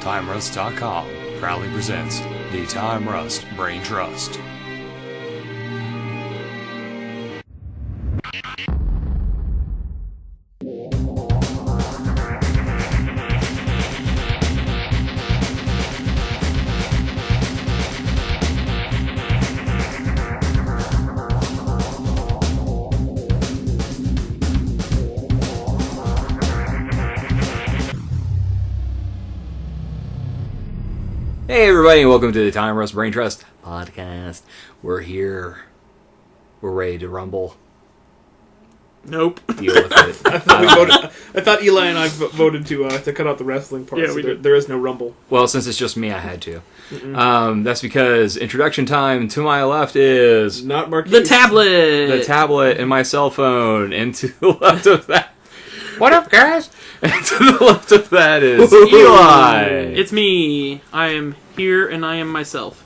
TimeRust.com proudly presents the Time Rust Brain Trust. Hey everybody, and welcome to the Time Rust Brain Trust podcast. We're here. We're ready to rumble. Nope. Deal with it. I thought Eli and I voted to cut out the wrestling part. Yeah, so we did. There is no rumble. Well, since it's just me, I had to. That's because introduction time to my left is Not Marquise. The tablet. the tablet and my cell phone, and to the left of that, what up, guys? And to the left of that is Eli. It's me. I am here and I am myself.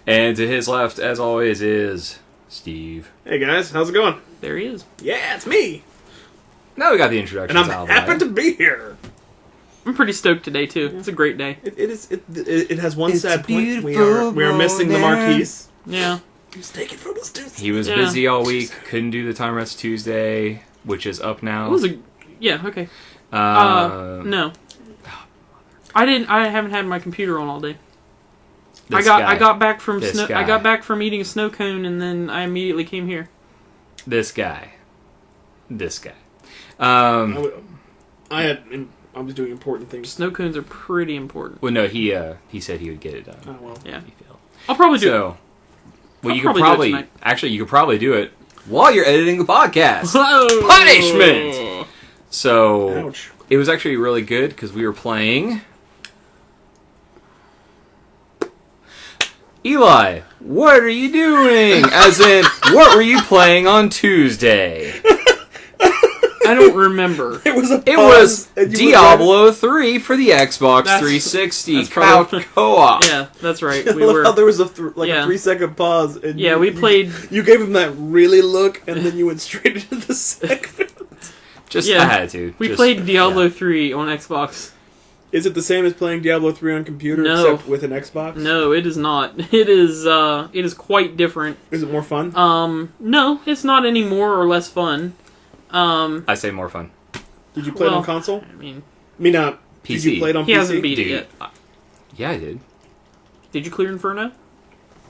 And to his left, as always, is Steve. Hey guys, how's it going? There he is. Yeah, it's me. Now we got the introductions And I'm out of the happy way. to be here. I'm pretty stoked today too. It's a great day. It has one It's sad a point. We beautiful are missing the morning. Marquise. Yeah. He's taken from us, dude. He was Yeah. busy all week, couldn't do the Time Rest Tuesday, which is up now. It was a yeah, okay. No. I haven't had my computer on all day. I got back from This snow guy. I got back from eating a snow cone and then I immediately came here. This guy. I was doing important things. Snow cones are pretty important. Well, no, he said he would get it done. Oh well. Yeah. He failed. I'll probably do it. So, well, I'll you could probably do it probably tonight. actually you could probably do it while you're editing the podcast. Whoa. Punishment! So Ouch. it was actually really good because we were playing. Eli, what are you doing? As in, what were you playing on Tuesday? I don't remember. It was a It pause, was and you were Diablo 3 for the Xbox That's- 360 that's couch probably- co-op. Yeah, that's right. driving. We I love how were there was a Yeah. 3-second pause. And Yeah, we played You gave him that really look, and then you went straight into the segment. Just Yeah. I had to. We Just- played Diablo yeah. 3 on Xbox. Is it the same as playing Diablo 3 on computer, No. except with an Xbox? No, it is not. It is quite different. Is it more fun? No, it's not any more or less fun. I say more fun. Did you play it well, on console? I mean, I mean, did PC. you play it on he PC? hasn't beat Dude, it yet. Yeah, I did. Did you clear Inferno?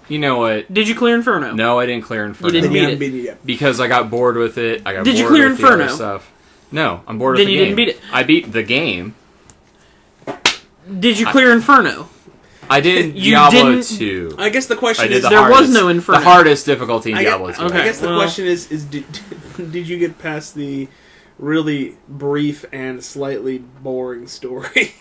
You know what? Did you clear Inferno? No, I didn't clear Inferno. You Then didn't you beat haven't it. beaten it yet. Because I got bored with it. I got Did you bored clear with the other Inferno? stuff. No, I'm bored with Then the you game. didn't beat it. I beat the game. Did you clear Inferno? I did You Diablo didn't- 2. I guess the question I did is... the There was hardest, no Inferno. The hardest difficulty in I Diablo 2. okay. guess the well- question is did you get past the really brief and slightly boring story?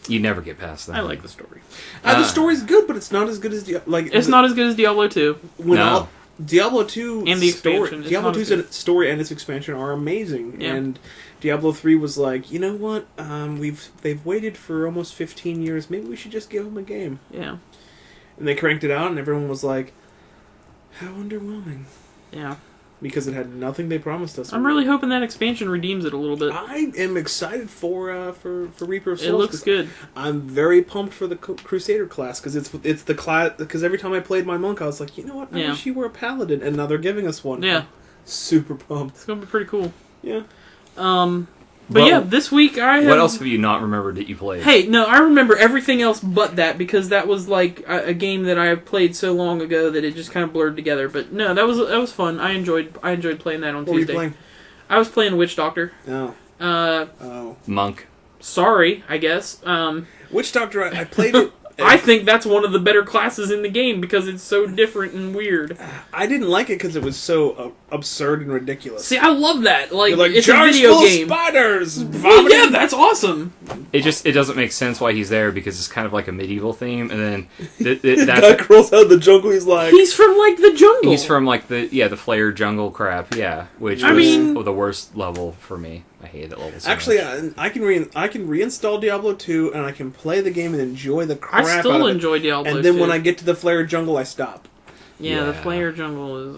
You never get past that. I like the story. The story's good, but it's not as good as It's not as good as Diablo 2. when No. Diablo 2 And the story, expansion, it's Diablo not as 2's story and its expansion are amazing, Yeah. and Diablo 3 was like, you know what? They've waited for almost 15 years. Maybe we should just give them a game. Yeah. And they cranked it out, and everyone was like, how underwhelming. Yeah. Because it had nothing they promised us. I'm really hoping that expansion redeems it a little bit. I am excited for Reaper of Souls. It looks 'cause good. I'm very pumped for the Crusader class because it's the class. Because every time I played my monk, I was like, you know what? I Yeah. wish you were a paladin, and now they're giving us one. Yeah. I'm super pumped. It's gonna be pretty cool. Yeah. But Well, yeah, this week I have... What else have you not remembered that you played? Hey, no, I remember everything else but that because that was like a game that I played so long ago that it just kind of blurred together. But no, that was fun. I enjoyed playing that on What were you Tuesday. playing? I was playing Witch Doctor. Oh. Uh, Oh. Monk. sorry, I guess. Witch Doctor, I played it. I think that's one of the better classes in the game because it's so different and weird. I didn't like it because it was so absurd and ridiculous. See, I love that. Like, You're like it's a jars video full of game. spiders. Well, vomiting. yeah, that's awesome. It doesn't make sense why he's there because it's kind of like a medieval theme, and then The guy that's crawls out of the jungle. He's like, He's from like the jungle. he's from like the Flare jungle crap, yeah, which I was mean- the worst level for me. I hated that level so actually, much. I can reinstall Diablo 2 and I can play the game and enjoy the crap I out still of it. enjoy Diablo And then 2. when I get to the Flare jungle, I stop. Yeah, the Flare jungle is...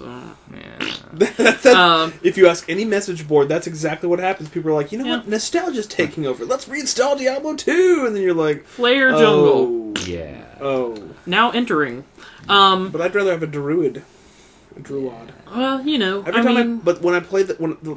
Yeah. If you ask any message board, that's exactly what happens. People are like, you know Yeah. what? Nostalgia's taking over. Let's reinstall Diablo 2! And then you're like... Flare jungle. Yeah. Oh. Now entering. But I'd rather have a druid. A druid. Well, you know, But when I play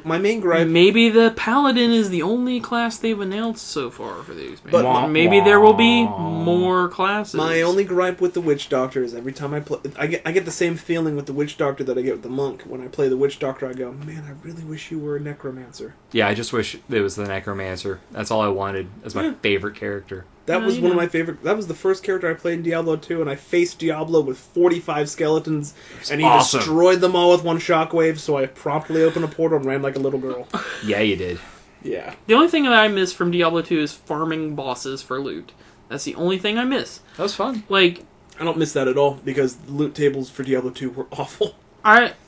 my main gripe... maybe the paladin is the only class they've announced so far for these. But maybe there will be more classes. My only gripe with the Witch Doctor is every time I play... I get the same feeling with the Witch Doctor that I get with the Monk. When I play the Witch Doctor, I go, man, I really wish you were a Necromancer. Yeah, I just wish it was the Necromancer. That's all I wanted as my favorite character. That was one of my favorite... That was the first character I played in Diablo 2, and I faced Diablo with 45 skeletons, and he destroyed them all with one shockwave, so I promptly opened a portal and ran like a little girl. Yeah, you did. Yeah. The only thing that I miss from Diablo 2 is farming bosses for loot. That's the only thing I miss. That was fun. Like... I don't miss that at all, because the loot tables for Diablo 2 were awful.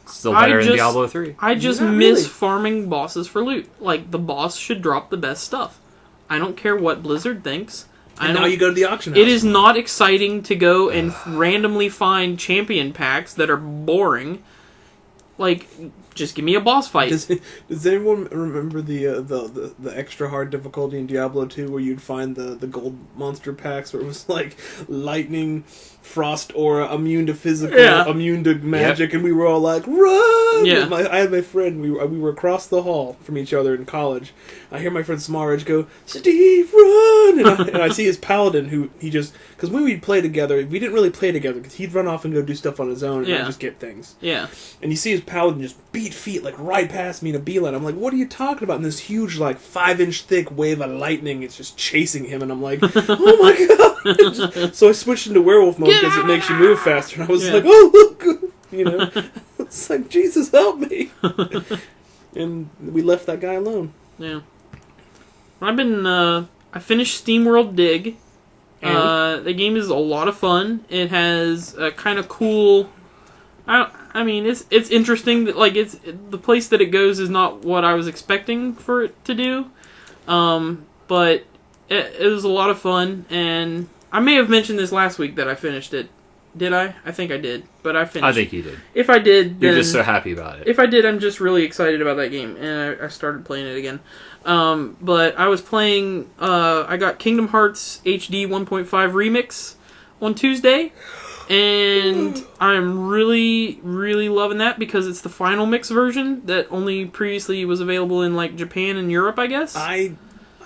Still better than Diablo 3. I just Not miss really. farming bosses for loot. Like, the boss should drop the best stuff. I don't care what Blizzard thinks. And now you go to the auction house. It is not exciting to go and randomly find champion packs that are boring. Like, just give me a boss fight. Does anyone remember the extra hard difficulty in Diablo 2 where you'd find the gold monster packs where it was like lightning, frost aura, immune to physical, immune to magic, and we were all like, run! Yeah. I had my friend, we were across the hall from each other in college. I hear my friend Smarridge go, Steve, run! And I see his paladin who he just... Because when we'd play together, we didn't really play together because he'd run off and go do stuff on his own and I'd just get things. Yeah. And you see his paladin just beat feet like right past me in a beeline. I'm like, what are you talking about? And this huge like 5-inch thick wave of lightning is just chasing him, and I'm like, oh my god! So I switched into werewolf mode because it makes you move faster. And I was like, oh look, you know, it's like Jesus help me. And we left that guy alone. Yeah. I've been I finished SteamWorld Dig. The game is a lot of fun. It has a kind of cool. I mean, it's interesting that like the place that it goes is not what I was expecting for it to do, but it was a lot of fun. And I may have mentioned this last week that I finished it. Did I? I think I did, but I finished. I think you did. If I did, then, you're just so happy about it. If I did, I'm just really excited about that game, and I started playing it again. But I was playing. I got Kingdom Hearts HD 1.5 Remix on Tuesday, and I'm really, really loving that because it's the final mix version that only previously was available in like Japan and Europe, I guess. I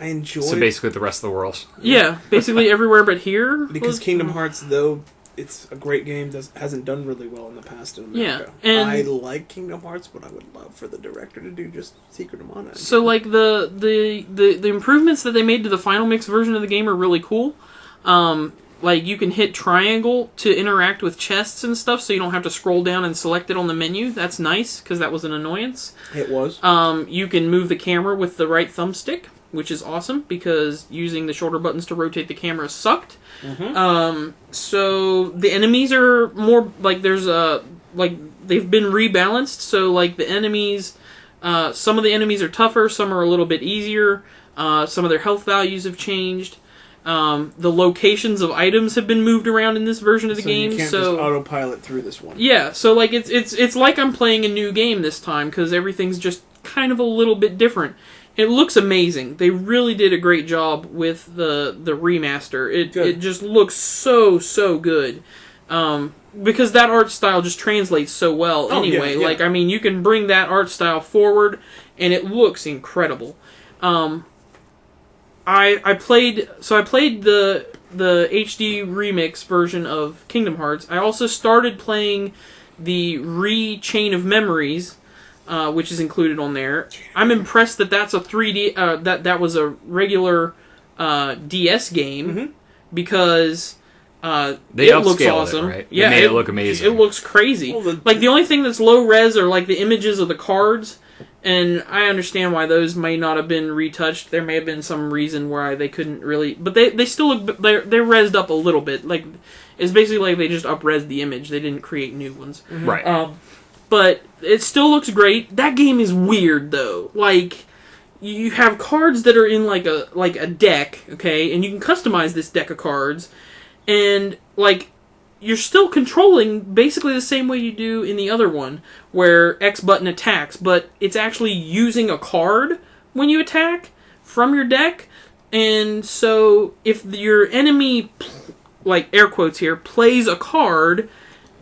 enjoy. So basically, the rest of the world. Yeah, basically everywhere but here. Because Kingdom Hearts, though it's a great game, hasn't done really well in the past in America. Yeah, and I like Kingdom Hearts, but I would love for the director to do just Secret of Mana. So like the improvements that they made to the final mix version of the game are really cool. Like you can hit triangle to interact with chests and stuff, so you don't have to scroll down and select it on the menu. That's nice because that was an annoyance. It was. You can move the camera with the right thumbstick, which is awesome because using the shoulder buttons to rotate the camera sucked. Mm-hmm. So the enemies are more like there's like they've been rebalanced. So like the enemies, some of the enemies are tougher, some are a little bit easier. Some of their health values have changed. The locations of items have been moved around in this version of the game. You can't just autopilot through this one. Yeah, so like it's like I'm playing a new game this time because everything's just kind of a little bit different. It looks amazing. They really did a great job with the remaster. It just looks so good. Because that art style just translates so well anyway. Yeah. Like, I mean, you can bring that art style forward, and it looks incredible. I played the HD remix version of Kingdom Hearts. I also started playing the Chain of Memories, which is included on there. I'm impressed that that's a 3D that was a regular DS game because it looks awesome. Right? Yeah, they made it look amazing. It looks crazy. Well, like the only thing that's low res are like the images of the cards. And I understand why those may not have been retouched. There may have been some reason why they couldn't really... But they still look... They're rezzed up a little bit. Like, it's basically like they just up-res the image. They didn't create new ones. Mm-hmm. Right. But it still looks great. That game is weird, though. Like, you have cards that are in like a deck, okay? And you can customize this deck of cards. And, like... you're still controlling basically the same way you do in the other one, where X button attacks, but it's actually using a card when you attack from your deck. And so if your enemy, like air quotes here, plays a card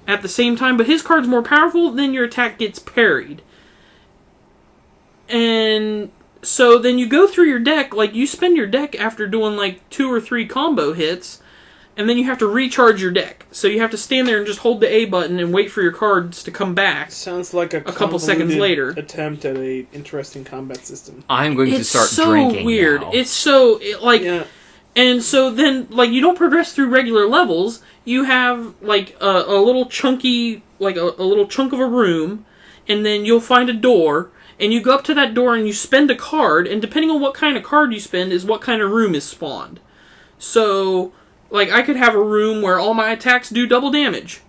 at the same time, but his card's more powerful, then your attack gets parried. And so then you go through your deck, like you spend your deck after doing like 2 or 3 combo hits, and then you have to recharge your deck. So you have to stand there and just hold the A button and wait for your cards to come back. Sounds like a couple seconds later. Attempt at a interesting combat system. I'm going to start so drinking weird. now. It's so weird. And so then you don't progress through regular levels. You have like a little chunky, like a little chunk of a room, and then you'll find a door. And you go up to that door and you spend a card, and depending on what kind of card you spend is what kind of room is spawned. So, like, I could have a room where all my attacks do double damage.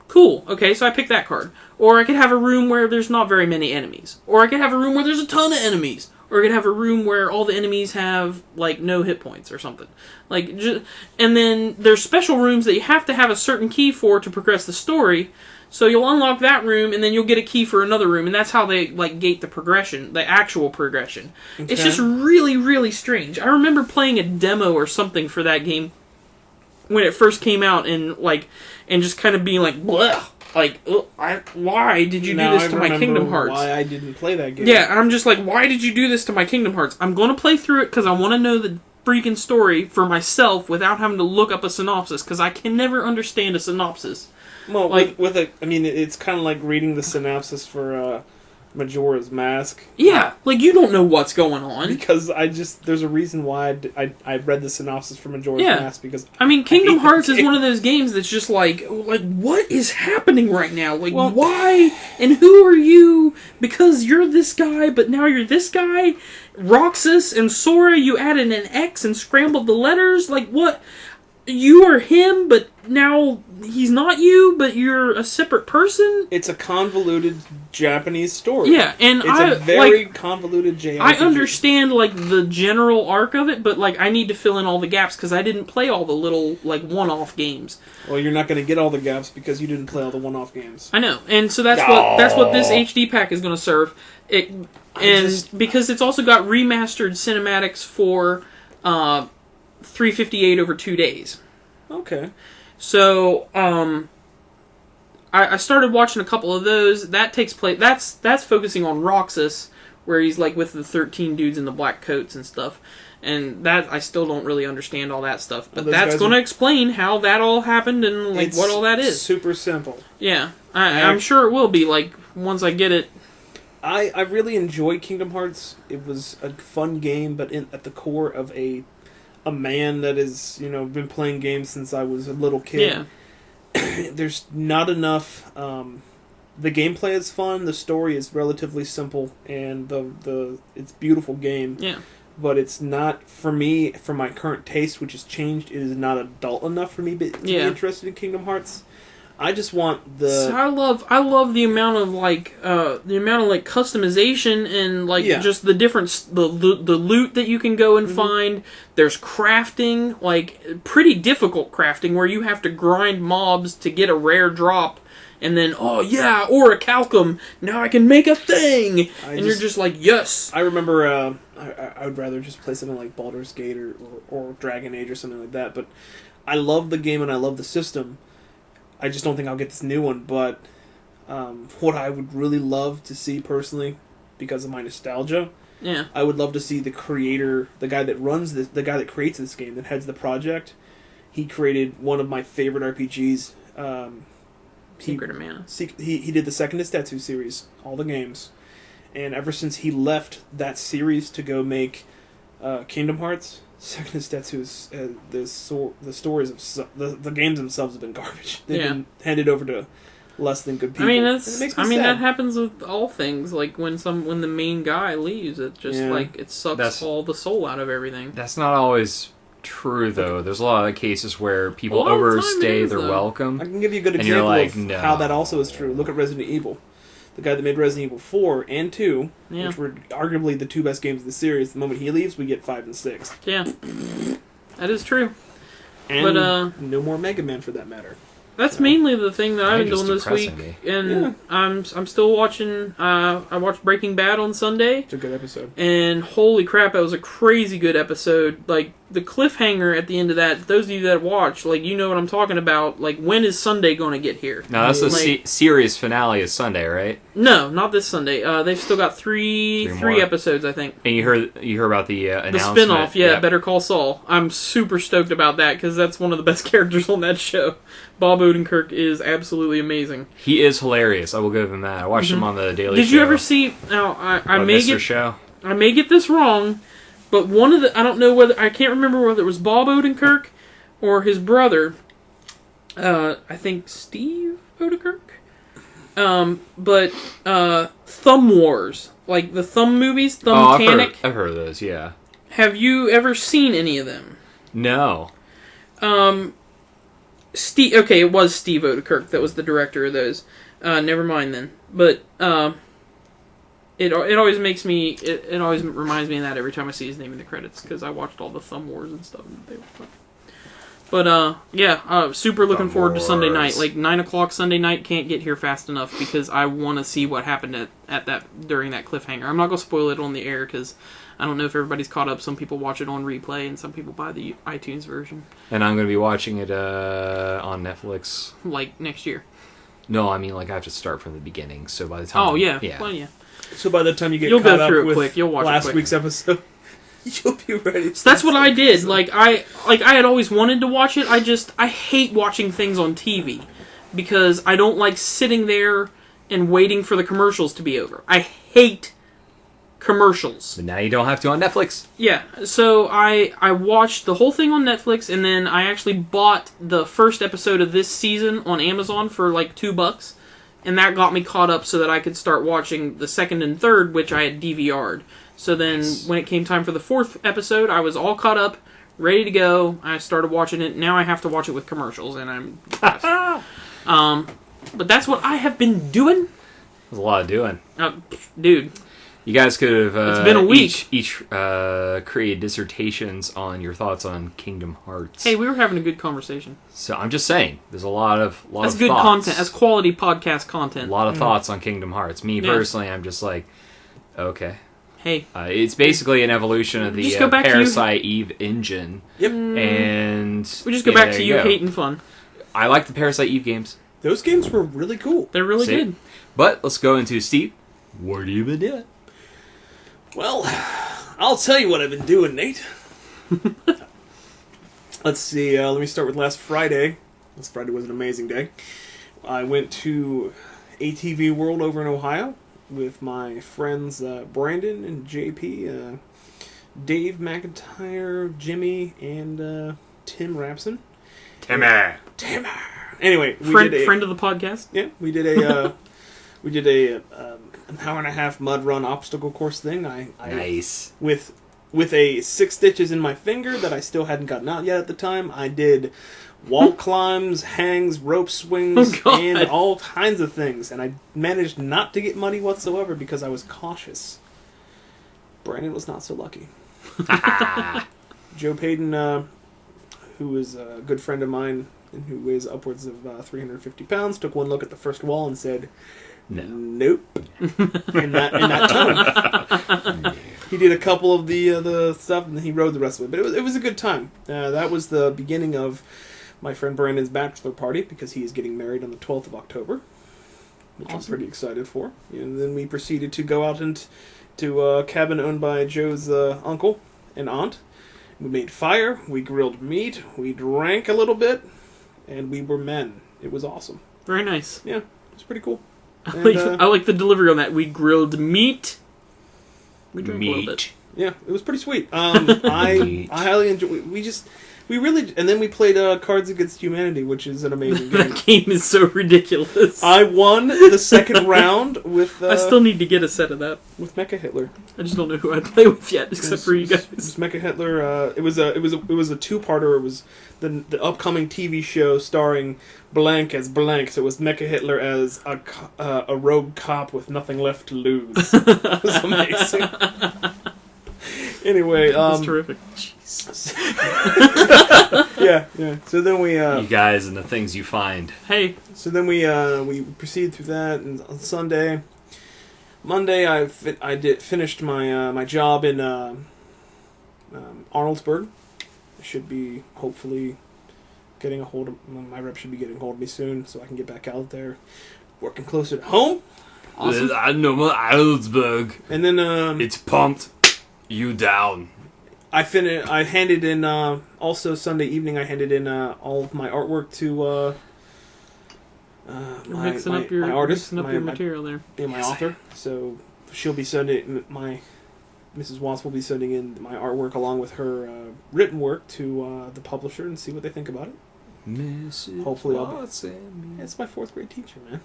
Cool. Okay, so I pick that card. Or I could have a room where there's not very many enemies. Or I could have a room where there's a ton of enemies. Or I could have a room where all the enemies have, like, no hit points or something. And then there's special rooms that you have to have a certain key for to progress the story. So you'll unlock that room, and then you'll get a key for another room, and that's how they, like, gate the progression, the actual progression. Okay. It's just really, really strange. I remember playing a demo or something for that game when it first came out, and just kind of being like, bleh, like, why did you do this to my Kingdom Hearts? Why I didn't play that game. Yeah, I'm just like, why did you do this to my Kingdom Hearts? I'm going to play through it because I want to know the freaking story for myself without having to look up a synopsis, because I can never understand a synopsis. Well, like it's kind of like reading the synopsis for Majora's Mask. Yeah, like you don't know what's going on. Because there's a reason why I read the synopsis for Majora's Mask, because Kingdom Hearts is one of those games that's just like what is happening right now? Like, why and who are you? Because you're this guy, but now you're this guy. Roxas and Sora, you added an X and scrambled the letters. Like, what? You are him, but now he's not you, but you're a separate person? It's a convoluted Japanese story. Yeah, and it's a very convoluted JRPG. I understand, the general arc of it, but, I need to fill in all the gaps, because I didn't play all the little, one-off games. Well, you're not going to get all the gaps, because you didn't play all the one-off games. I know, and so that's what this HD pack is going to serve. Because it's also got remastered cinematics for 358 over 2 days. Okay. So, I started watching a couple of those. That takes place. That's focusing on Roxas, where he's with the 13 dudes in the black coats and stuff. And that I still don't really understand all that stuff. But that's going to explain how that all happened and what all that is. Super simple. Yeah, I'm sure it will be. Once I get it. I really enjoyed Kingdom Hearts. It was a fun game, but at the core of a man that has been playing games since I was a little kid. Yeah. There's not enough. The gameplay is fun. The story is relatively simple, and it's a beautiful game. Yeah. But it's not, for me, for my current taste, which has changed. It is not adult enough for me to be interested in Kingdom Hearts. I just want the. So I love the amount of customization and just the different the loot that you can go and find. There's crafting, pretty difficult crafting where you have to grind mobs to get a rare drop, and then orichalcum. Now I can make a thing, you're just like, yes. I remember I would rather just play something like Baldur's Gate or Dragon Age or something like that. But I love the game and I love the system. I just don't think I'll get this new one, but what I would really love to see personally, because of my nostalgia, I would love to see the creator, the guy that creates this game, that heads the project. He created one of my favorite RPGs. Secret of Mana. He did the Second Estetsu series, all the games, and ever since he left that series to go make Kingdom Hearts. Second Estetsu is the stories of the games themselves have been garbage. They've been handed over to less than good people. That happens with all things. When the main guy leaves, it just it sucks all the soul out of everything. That's not always true though. There's a lot of cases where people overstay their welcome. I can give you a good example of how that also is true. Look at Resident Evil. The guy that made Resident Evil 4 and 2, which were arguably the 2 best games of the series, the moment he leaves, we get 5 and 6. Yeah. That is true. And no more Mega Man for that matter. that's mainly the thing that I've been Just doing this week, depressing and I'm still watching. I watched Breaking Bad on Sunday. It's a good episode. And holy crap, that was a crazy good episode. Like, the cliffhanger at the end of that, those of you that watch, like, you know what I'm talking about. Like, when is Sunday going to get here? No, that's the series finale is Sunday, right? No, not this Sunday. They've still got three episodes, I think. And you heard about the announcement? The spinoff, yeah, Better Call Saul. I'm super stoked about that, because that's one of the best characters on that show. Bob Odenkirk is absolutely amazing. He is hilarious. I will give him that. I watched him on the Daily Show. Did you ever see... Now, I may Mr. Show? I may get this wrong, but one of the... I don't know whether... I can't remember whether it was Bob Odenkirk or his brother. I think Steve Odenkirk? But Thumb Wars. Like the Thumb movies, Thumbtanic. I've heard of those, yeah. Have you ever seen any of them? No. Okay, it was Steve Odenkirk that was the director of those. Never mind then. But it always makes me... It always reminds me of that every time I see his name in the credits, because I watched all the Thumb Wars and stuff. And they were fun. But, yeah, super looking forward to Sunday night. Like, 9 o'clock Sunday night, can't get here fast enough, because I want to see what happened at that during that cliffhanger. I'm not going to spoil it on the air, because I don't know if everybody's caught up. Some people watch it on replay, and some people buy the iTunes version. And I'm going to be watching it on Netflix. Like, next year. No, I mean, like, I have to start from the beginning, so by the time... Oh, yeah. Well, yeah. So by the time you get You'll caught go up through it with quick. You'll watch last it quick. week's episode, you'll be ready. So that's what I did. I had always wanted to watch it. I hate watching things on TV because I don't like sitting there and waiting for the commercials to be over. I hate commercials. But now you don't have to on Netflix. Yeah, so I watched the whole thing on Netflix, and then I actually bought the first episode of this season on Amazon for like $2, and that got me caught up so that I could start watching the second and third, which I had DVR'd. So then, when it came time for the fourth episode, I was all caught up, ready to go. I started watching it. Now I have to watch it with commercials, and I'm depressed. But that's what I have been doing. There's a lot of doing. Dude. You guys could have it's been a week. each created dissertations on your thoughts on Kingdom Hearts. Hey, we were having a good conversation. So I'm just saying, there's a lot of That's good thoughts. content. That's quality podcast content. A lot of thoughts on Kingdom Hearts. Me personally, I'm just like, okay. Hey. It's basically an evolution of the Parasite Eve engine. Yep. And we just go back to you hating fun. I like the Parasite Eve games. Those games were really cool. They're really good. But let's go into Steve. What have you been doing? Well, I'll tell you what I've been doing, Nate. Let's see, let me start with last Friday. Last Friday was an amazing day. I went to ATV World over in Ohio with my friends Brandon and JP, Dave McIntyre, Jimmy, and Tim Rapson. Timmer. Anyway, friend of the podcast. Yeah, we did a an hour and a half mud run obstacle course thing. Nice. With a 6 stitches in my finger that I still hadn't gotten out yet at the time. I did wall climbs, hangs, rope swings, and all kinds of things. And I managed not to get muddy whatsoever because I was cautious. Brandon was not so lucky. Joe Payton, who is a good friend of mine and who weighs upwards of 350 pounds, took one look at the first wall and said, Nope. in that tone. He did a couple of the stuff and then he rode the rest of it. But it was a good time. That was the beginning of my friend Brandon's bachelor party because he is getting married on the 12th of October, which I'm pretty excited for. And then we proceeded to go out to a cabin owned by Joe's uncle and aunt. We made fire, we grilled meat, we drank a little bit, and we were men. It was awesome. Very nice. Yeah, it was pretty cool. And, I like the delivery on that. We grilled meat. We drank a little bit. Yeah, it was pretty sweet. I highly enjoy. We really, and then we played Cards Against Humanity, which is an amazing game. That game is so ridiculous. I won the second round with. I still need to get a set of that with Mecha Hitler. I just don't know who I'd play with yet, except for you guys. It was Mecha Hitler. It was a two-parter. It was the upcoming TV show starring blank as blank. So it was Mecha Hitler as a rogue cop with nothing left to lose. It was amazing. Anyway, that's terrific. Yeah, Yeah. So then we You guys and the things you find. Hey, so then we proceed through that, and on Sunday, Monday finished my job in Arnoldsburg. I should be hopefully getting a hold of my rep should be getting a hold of me soon, so I can get back out there, working closer to home. awesome. I know my Augsburg. And then It's pumped you down. I handed in also Sunday evening. I handed in all of my artwork to You're mixing up your my artist, mixing up your material there. my author. So she'll be sending Mrs. Watts will be sending in my artwork along with her written work to the publisher and see what they think about it. Mrs. Hopefully I'll be. Watson. It's my 4th grade teacher, man.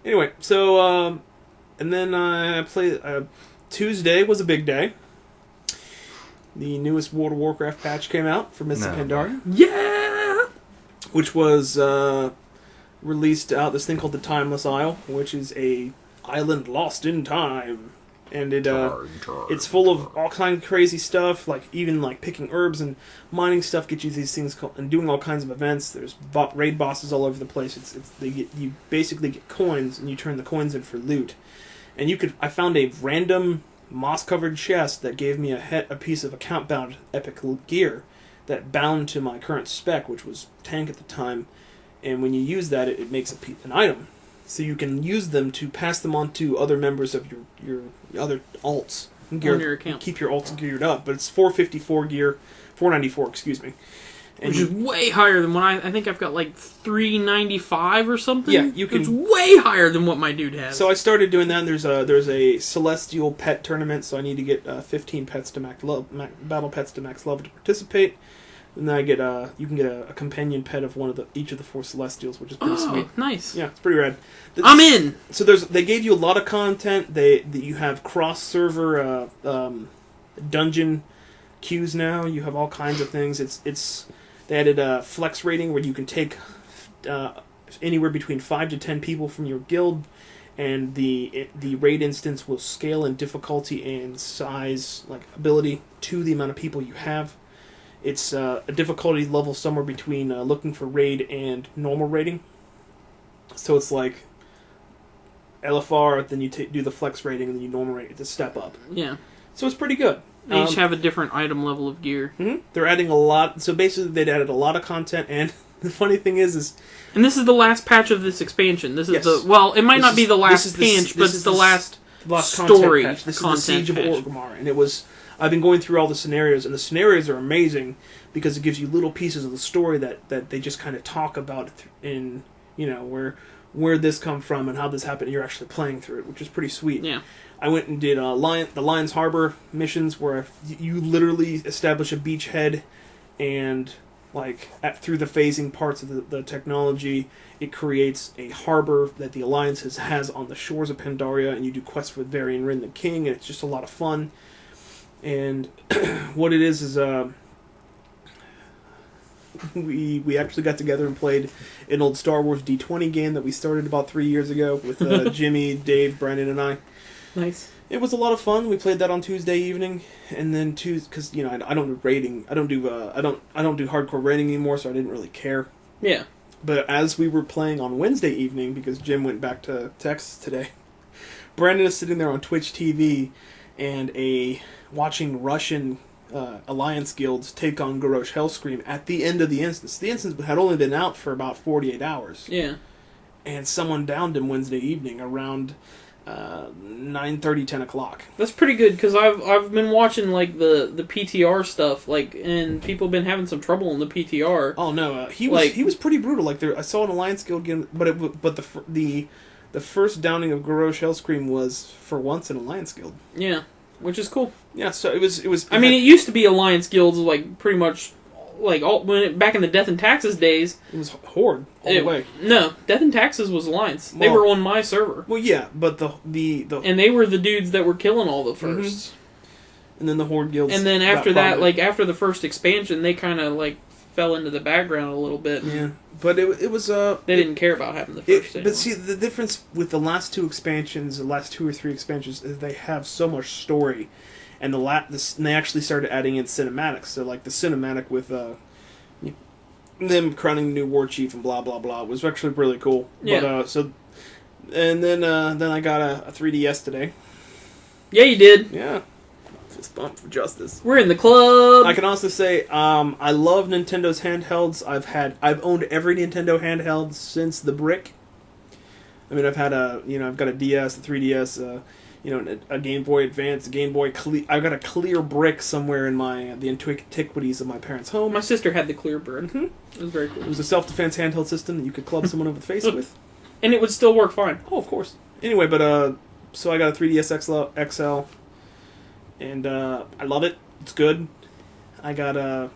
Anyway, so and then I played. Tuesday was a big day. The newest World of Warcraft patch came out for Mists of Pandaria. Yeah. Which was released out this thing called the Timeless Isle, which is a island lost in time, and it's full of all kinds of crazy stuff, like even like picking herbs and mining stuff get you these things and doing all kinds of events. There's raid bosses all over the place. You basically get coins and you turn the coins in for loot, and I found a random moss-covered chest that gave me a piece of account-bound epic gear that bound to my current spec, which was tank at the time, and when you use that, it makes an item. So you can use them to pass them on to other members of your other alts. On your account. Keep your alts geared up, but it's 454 gear, 494, excuse me. And Which is way higher than what I think I've got like 395 or something. Yeah, you can. It's way higher than what my dude has. So I started doing that. And there's a celestial pet tournament, so I need to get 15 pets to battle pets to max level to participate. And then I get you can get a companion pet of each of the 4 celestials, which is pretty sweet. Nice. Yeah, it's pretty rad. I'm in. So they gave you a lot of content. You have cross server dungeon queues now. You have all kinds of things. They added flex rating where you can take anywhere between 5 to 10 people from your guild, and the raid instance will scale in difficulty and size, like ability, to the amount of people you have. It's a difficulty level somewhere between looking for raid and normal rating. So it's like LFR, then you do the flex rating, and then you normal rate. It's a step up. Yeah. So it's pretty good. They each have a different item level of gear. Mm-hmm. They're adding a lot. So basically, they'd added a lot of content, and the funny thing is and this is the last patch of this expansion. This is yes. it might not be the last patch, but it's the last story patch. This content is the Siege of patch. Orgrimmar, and I've been going through all the scenarios, and the scenarios are amazing because it gives you little pieces of the story that they just kind of talk about in, where this come from and how this happened, and you're actually playing through it, which is pretty sweet. Yeah. I went and did the Lions Harbor missions where you literally establish a beachhead, and through the phasing parts of the technology, it creates a harbor that the Alliance has on the shores of Pandaria, and you do quests with Varian Rin the King, and it's just a lot of fun. And what it is we actually got together and played an old Star Wars D20 game that we started about 3 years ago with Jimmy, Dave, Brandon, and I. Nice. It was a lot of fun. We played that on Tuesday evening, and then because I don't do raiding, I don't do hardcore raiding anymore, so I didn't really care. Yeah. But as we were playing on Wednesday evening, because Jim went back to Texas today, Brandon is sitting there on Twitch TV and watching Russian Alliance guilds take on Garrosh Hellscream at the end of the instance. The instance had only been out for about 48 hours. Yeah. And someone downed him Wednesday evening around 9:30, 10 o'clock. That's pretty good, because I've been watching the PTR stuff, and people have been having some trouble in the PTR. Oh no, he was pretty brutal. I saw an Alliance guild get, but the first downing of Garrosh Hellscream was for once an Alliance guild. Yeah, which is cool. Yeah, so it was. I mean, it used to be Alliance guilds, pretty much, back in the Death and Taxes days. It was Horde all the way. No, Death and Taxes was Alliance. They were on my server. Well, yeah, but the and they were the dudes that were killing all the firsts. Mm-hmm. And then the Horde guilds. And then after that, after the first expansion, they kind of fell into the background a little bit. Yeah, but it was they didn't care about having the first. But see, the difference with the last 2 expansions, the last 2 or 3 expansions, is they have so much story, and they actually started adding in cinematics. So the cinematic with them crowning the new war chief and blah blah blah. It was actually really cool. Yeah. But and then I got a 3DS today. Yeah, you did. Yeah. Fist bump for justice. We're in the club. I can also say I love Nintendo's handhelds. I've owned every Nintendo handheld since the Brick. I mean, I've got a DS, a 3DS, a Game Boy Advance, a Game Boy Clear. I've got a clear Brick somewhere in the antiquities of my parents' home. My sister had the clear Brick. Mm-hmm. It was very cool. It was a self-defense handheld system that you could club someone over the face with. And it would still work fine. Oh, of course. Anyway, so I got a 3DS XL, and I love it. It's good. I got a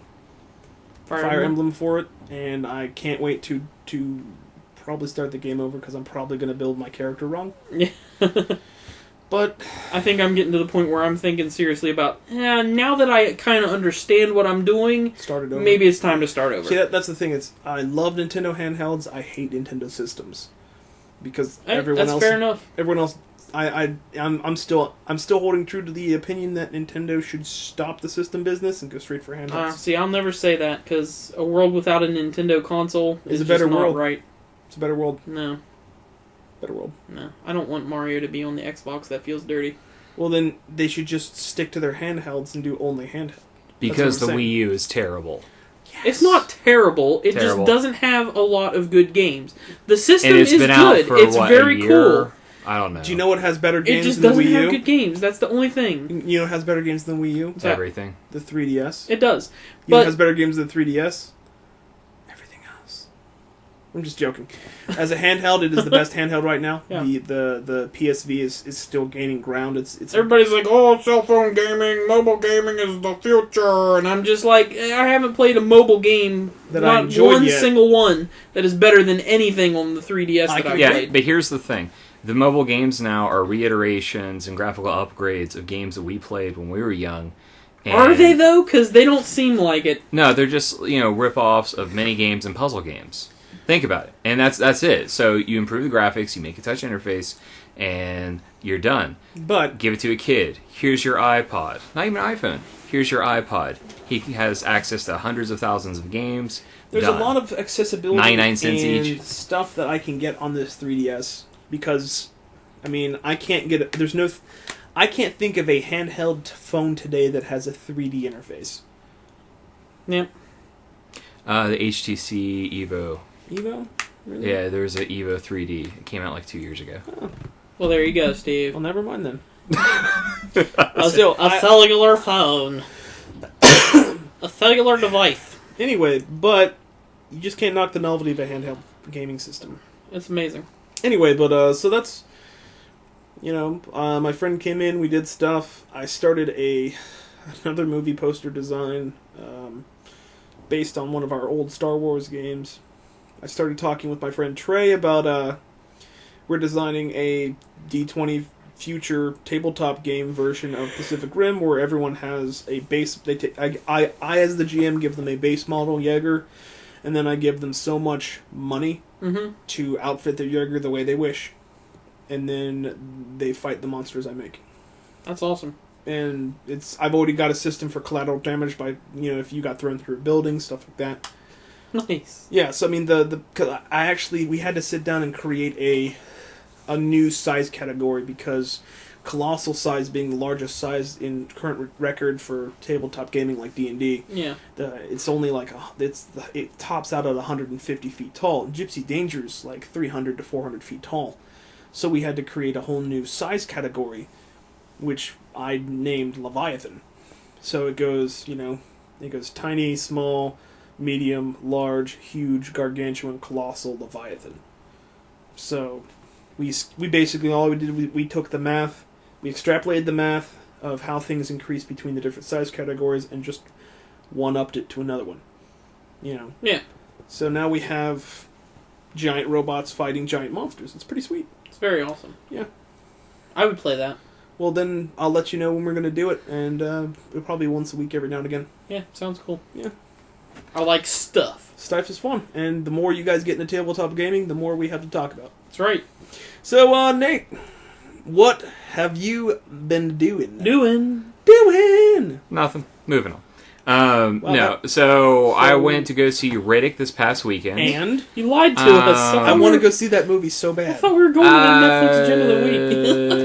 Fire Emblem for it, and I can't wait to probably start the game over because I'm probably going to build my character wrong. Yeah. But I think I'm getting to the point where I'm thinking seriously about, now that I kind of understand what I'm doing, started over. Maybe it's time to start over. See, that's the thing. I love Nintendo handhelds. I hate Nintendo systems because that's fair enough. Everyone else, I'm still holding true to the opinion that Nintendo should stop the system business and go straight for handhelds. See, I'll never say that because a world without a Nintendo console is a better just world. Not right. It's a better world. No. Better world. No, I don't want Mario to be on the Xbox. That feels dirty. Well, then they should just stick to their handhelds and do only handheld. Because the Wii U is terrible. Yes. It's not terrible. It Terrible. just doesn't have a lot of good games. The system And it's is been good. out for, It's what, very a year? cool. I don't know. Do you know what has better games It just than the doesn't Wii U? have good games. That's the only thing. You know what has better games than Wii U? Everything. The 3DS. It does. You know what But has better games than 3DS? Everything else. I'm just joking. As a handheld, it is the best handheld right now. Yeah. The PSV is still gaining ground. It's everybody's like, oh, cell phone gaming, mobile gaming is the future. And I'm just like, I haven't played a mobile game, that I not enjoyed one yet. single one, that is better than anything on the 3DS that I've Yeah, played. but here's the thing. The mobile games now are reiterations and graphical upgrades of games that we played when we were young. And Are they, though? Because they don't seem like it. No, they're just, rip-offs of mini games and puzzle games. Think about it. And that's it. So you improve the graphics, you make a touch interface, and you're done. But Give it to a kid. Here's your iPod. Not even an iPhone. Here's your iPod. He has access to hundreds of thousands of games. there's Done. a lot of accessibility 99 cents and each. stuff that I can get on this 3DS because, I mean, I can't get it. I can't think of a handheld phone today that has a 3D interface. Yeah. The HTC Evo. Evo? Really? Yeah, there's an Evo 3D. It came out like 2 years ago. Oh. Well, there you go, Steve. Well, never mind then. A cellular phone. A cellular device. Anyway, but you just can't knock the novelty of a handheld gaming system. It's amazing. Anyway, but so that's, my friend came in, we did stuff. I started another movie poster design based on one of our old Star Wars games. I started talking with my friend Trey about we're designing a D20 future tabletop game version of Pacific Rim where everyone has a base. I as the GM give them a base model Jaeger, and then I give them so much money to outfit their Jaeger the way they wish, and then they fight the monsters I make. That's awesome. And I've already got a system for collateral damage by if you got thrown through a building, stuff like that. Nice. Yeah, so I mean we had to sit down and create a new size category because colossal size being the largest size in current record for tabletop gaming like D&D. Yeah. It's only like it tops out at 150 feet tall. Gypsy Danger's like 300 to 400 feet tall. So we had to create a whole new size category, which I named Leviathan. So it goes tiny, small, medium, large, huge, gargantuan, colossal, Leviathan. So we basically all we did we took the math, we extrapolated the math of how things increase between the different size categories and just one-upped it to another one. Yeah. So now we have giant robots fighting giant monsters. It's pretty sweet. It's very awesome. Yeah. I would play that. Well, then I'll let you know when we're going to do it, and it'll probably be once a week every now and again. Yeah, sounds cool. Yeah. I like stuff. Stuff is fun, and the more you guys get into tabletop gaming, the more we have to talk about. That's right. So, Nate, what have you been doing? Doing. Doing! Nothing. Moving on. No, so I went to go see Riddick this past weekend. And You lied to us. I want to go see that movie so I bad. thought we were going to the Netflix Gem of the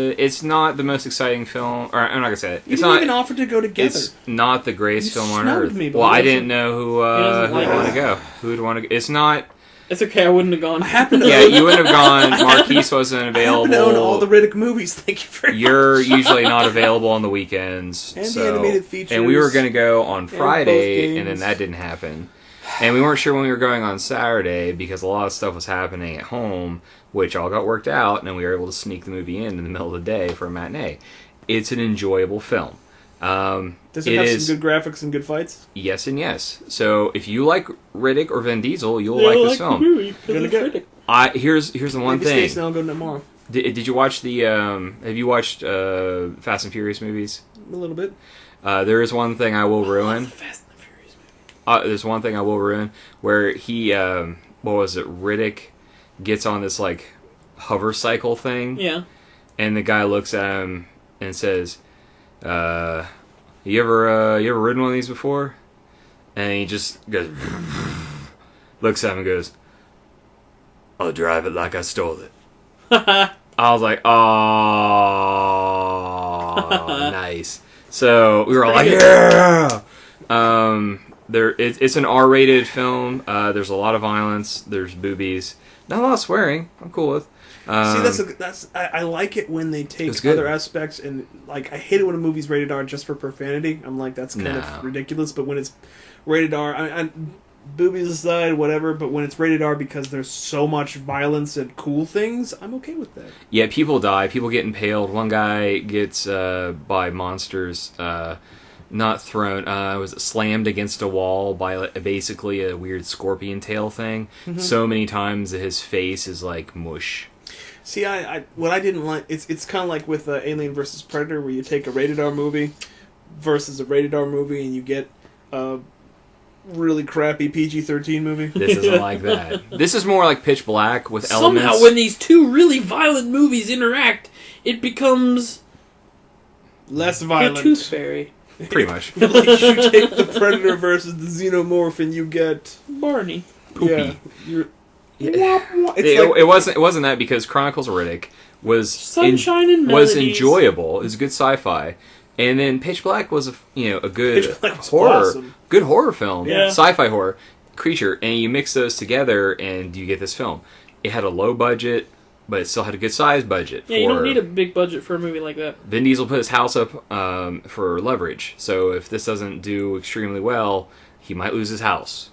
Week. It's not the most exciting film, or I'm not gonna say it. You It's didn't not. even offer to go together. It's not the greatest You film on snubbed earth. me, but Well, I that's didn't know who doesn't would like want it. to go. Who would want to? It's not. It's okay, I wouldn't have gone. I happen to Yeah, own, you wouldn't have gone. Marquise wasn't I happen to own available. all the Riddick movies. Thank you very much. You're usually not available on the weekends. And the so, animated features. and we were going to go on both Friday, and then games. that didn't happen. And we weren't sure when we were going on Saturday because a lot of stuff was happening at home, which all got worked out, and we were able to sneak the movie in the middle of the day for a matinee. It's an enjoyable film. Does it have some good graphics and good fights? Yes and yes. So if you like Riddick or Vin Diesel, you'll like this film. Gonna get- Here's the one Maybe thing. States now, I'll go tomorrow. Did you watch the? Have you watched Fast and Furious movies? A little bit. There is one thing I will ruin. Fast and the Furious movie. There's one thing I will ruin where he, what was it? Riddick gets on this like hover cycle thing, Yeah. and the guy looks at him and says, "You ever ridden one of these before?" And he just goes, looks at him and goes, "I'll drive it like I stole it." I was like, "Oh, nice." So we were all like, "Yeah!" It's an R-rated film. There's a lot of violence. There's boobies. Not a lot of swearing. I'm cool with. See, I like it when they take other aspects and like I hate it when a movie's rated R just for profanity. I'm like that's kind of ridiculous. But when it's rated R, boobies aside, whatever. But when it's rated R because there's so much violence and cool things, I'm okay with that. Yeah, people die. People get impaled. One guy gets by monsters. Not thrown. Was it slammed against a wall by basically a weird scorpion tail thing? Mm-hmm. So many times that his face is like mush. See, what I didn't like, it's kind of like with Alien vs. Predator, where you take a rated R movie versus a rated R movie, and you get a really crappy PG-13 movie. This isn't like that. This is more like Pitch Black with elements. Somehow, when these two really violent movies interact, it becomes Less a violent. tooth fairy. Pretty much. Like you take the Predator versus the Xenomorph, and you get Barney. Poopy. yeah, you're. Yeah. Wah, wah. It's It wasn't that because Chronicles of Riddick was Sunshine and was Melodies. enjoyable. It was good sci-fi, and then Pitch Black was a good Pitch Black was horror, awesome. good horror film, Yeah. sci-fi horror creature, and you mix those together and you get this film. It had a low budget, but it still had a good size budget. Yeah, you don't need a big budget for a movie like that. Vin Diesel put his house up for leverage, so if this doesn't do extremely well, he might lose his house.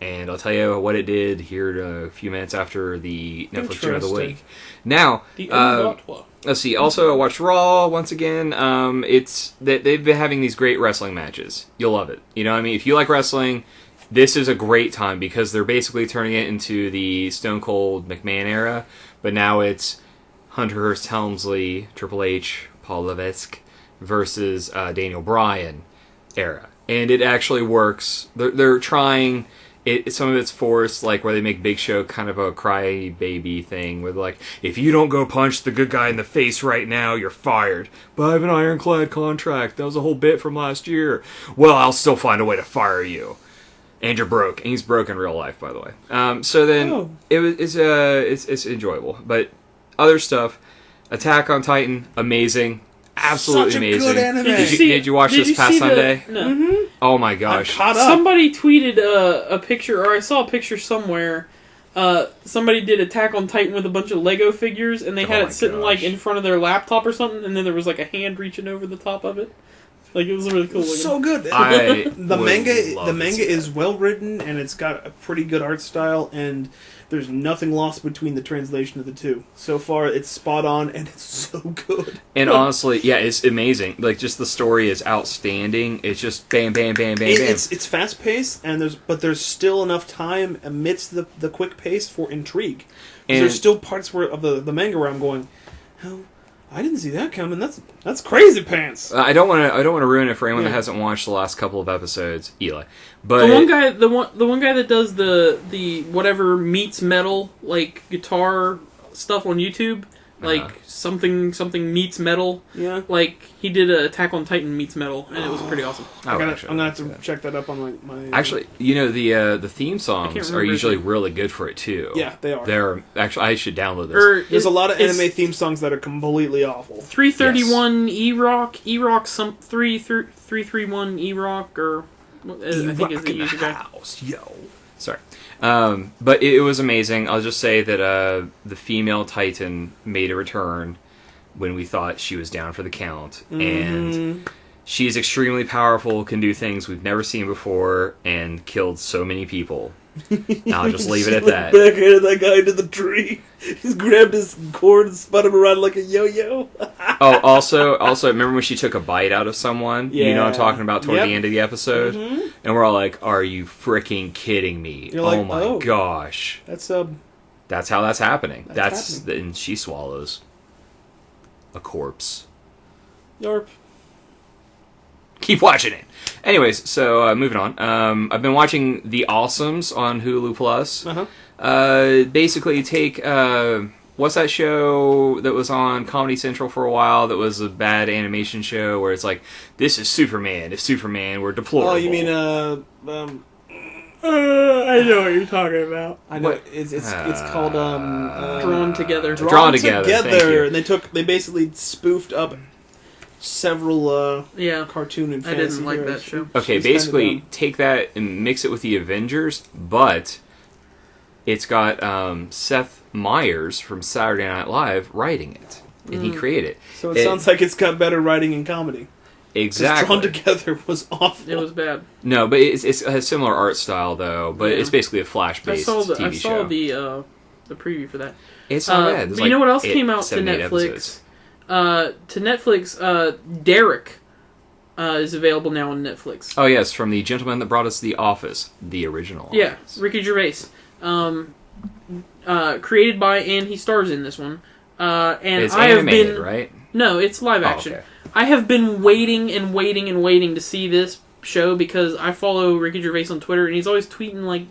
And I'll tell you what it did here a few minutes after the Netflix Gem of the Interesting. Week. Now, The Ungatwa. let's see. Also, I watched Raw once again. It's that they've been having these great wrestling matches. You'll love it. You know what I mean? If you like wrestling, this is a great time because they're basically turning it into the Stone Cold McMahon era, but now it's Hunter Hearst Helmsley, Triple H, Paul Levesque versus Daniel Bryan era, and it actually works. They're trying. Some of it's forced, like where they make Big Show kind of a crybaby thing, where they're like, if you don't go punch the good guy in the face right now, you're fired. But I have an ironclad contract. That was a whole bit from last year. Well, I'll still find a way to fire you. And you're broke. And he's broke in real life, by the way. So then it's enjoyable. But other stuff, Attack on Titan, amazing. Absolutely such a amazing. good anime. Did you watch this past Sunday? No. Mm-hmm. Oh my I'm gosh. caught up. Somebody tweeted a picture, or I saw a picture somewhere. Somebody did Attack on Titan with a bunch of Lego figures, and they had Oh my it sitting gosh. like in front of their laptop or something, and then there was like a hand reaching over the top of it. Like it was really cool. Looking. So good. I the would manga love the to manga see is that. well written and it's got a pretty good art style and there's nothing lost between the translation of the two. So far it's spot on and it's so good. And honestly, yeah, it's amazing. Like, just the story is outstanding. It's just bam, bam, bam, bam, bam. It's fast paced and there's still enough time amidst the quick pace for intrigue. 'Cause And- there's still parts of the manga where I'm going, hell, I didn't see that coming. That's crazy pants. I don't want to ruin it for anyone Yeah. that hasn't watched the last couple of episodes, Eli. But The one guy that does the whatever meets metal like guitar stuff on YouTube, like something meets metal. Yeah. Like he did a Attack on Titan meets metal, and it was pretty awesome. I'm gonna have to check that up on my Actually, the theme songs are usually really good for it too. Yeah, they are. They're actually, I should download this. There's a lot of anime theme songs that are completely awful. 331 E-Rock, some 331 E-Rock, or I think is the user guy. House, yo. Sorry. But it was amazing. I'll just say that the female Titan made a return when we thought she was down for the count. And she's extremely powerful, can do things we've never seen before, and killed so many people. I'll just leave it at that. Backhanded that guy into the tree. He's grabbed his cord and spun him around like a yo-yo. Oh, also, remember when she took a bite out of someone? Yeah. You know what I'm talking about toward the end of the episode? And we're all like, are you freaking kidding me? You're like, my gosh. That's how that's happening. That's happening. And she swallows a corpse. Yarp. Keep watching it. Anyways, so moving on. I've been watching The Awesomes on Hulu Plus. Basically, take what's that show that was on Comedy Central for a while? That was a bad animation show where it's like, this is Superman. If Superman were deplorable. Oh, you mean I know what you're talking about. I know it's called Drawn Together. Drawn Together. Thank you. And they basically spoofed up several cartoon and fantasy I didn't like heroes. that show. Okay, basically take that and mix it with the Avengers, but it's got Seth Meyers from Saturday Night Live writing it, and he created it. So it sounds like it's got better writing and comedy. Exactly. Drawn Together was awful. It was bad. No, but it has similar art style though. But it's basically a Flash-based TV show. I saw the preview for that. It's not bad. But you know what else came out to Netflix? Derek is available now on Netflix. Oh yes, from the gentleman that brought us The Office, the original. Yeah, Office. Ricky Gervais. Created by, and he stars in this one. And it's I animated, have been right? No, it's live action. Okay. I have been waiting to see this show because I follow Ricky Gervais on Twitter, and he's always tweeting like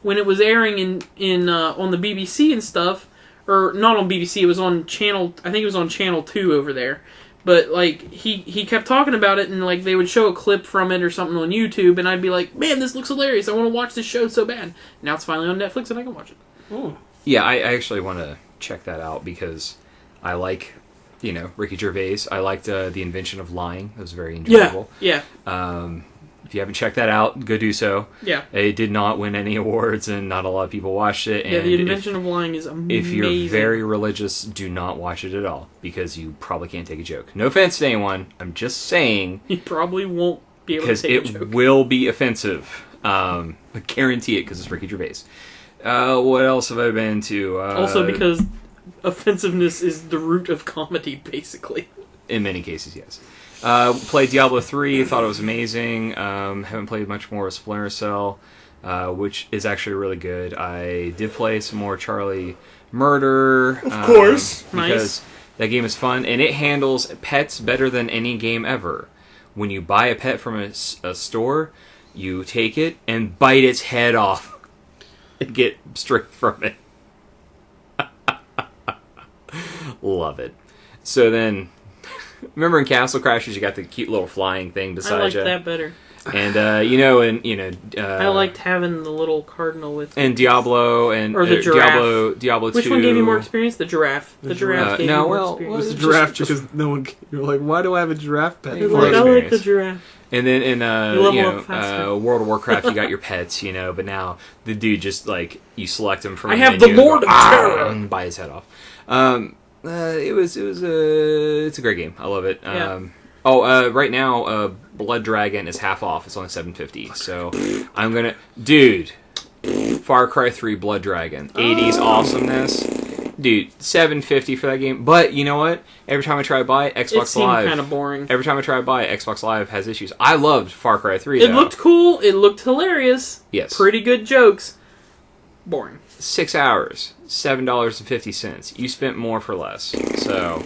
when it was airing in on the BBC and stuff, or not on BBC. It was on channel. I think it was on Channel 2 over there. But like he kept talking about it, and like they would show a clip from it or something on YouTube, and I'd be like, "Man, this looks hilarious! I want to watch this show so bad." Now it's finally on Netflix, and I can watch it. Oh. Yeah, I actually want to check that out because I like, Ricky Gervais. I liked The Invention of Lying. It was very enjoyable. Yeah. If you haven't checked that out, go do so. Yeah. It did not win any awards, and not a lot of people watched it. Yeah, and The Invention of Lying is amazing. If you're very religious, do not watch it at all, because you probably can't take a joke. No offense to anyone. I'm just saying. You probably won't be able to take a joke. Because it will be offensive. I guarantee it, because it's Ricky Gervais. What else have I been to? Also because offensiveness is the root of comedy, basically. In many cases, yes. Played Diablo 3, thought it was amazing. Haven't played much more of Splinter Cell, which is actually really good. I did play some more Charlie Murder. Of course. Because that game is fun, and it handles pets better than any game ever. When you buy a pet from a store, you take it and bite its head off and get straight from it. Love it. So then... Remember in Castle Crashers, you got the cute little flying thing beside you. I liked that better. And I liked having the little cardinal with. And Diablo or the giraffe. Diablo 2. Which one gave you more experience? The giraffe. The giraffe gave you more experience. It was a giraffe because no one. You're like, why do I have a giraffe pet? I like the giraffe. And then in World of Warcraft, you got your pets, but now the dude just you select him from. I have the Lord of Terror and bite his head off. It's a great game. I love it. Yeah. Right now, Blood Dragon is half off. It's only $7.50. So I'm gonna, Far Cry 3 Blood Dragon, 80s awesomeness, dude. $7.50 for that game. But you know what? Every time I try to buy it, Xbox Live, kind of boring. Every time I try to buy it, Xbox Live has issues. I loved Far Cry 3. It looked cool. It looked hilarious. Yes. Pretty good jokes. Boring. 6 hours, $7.50. You spent more for less. So,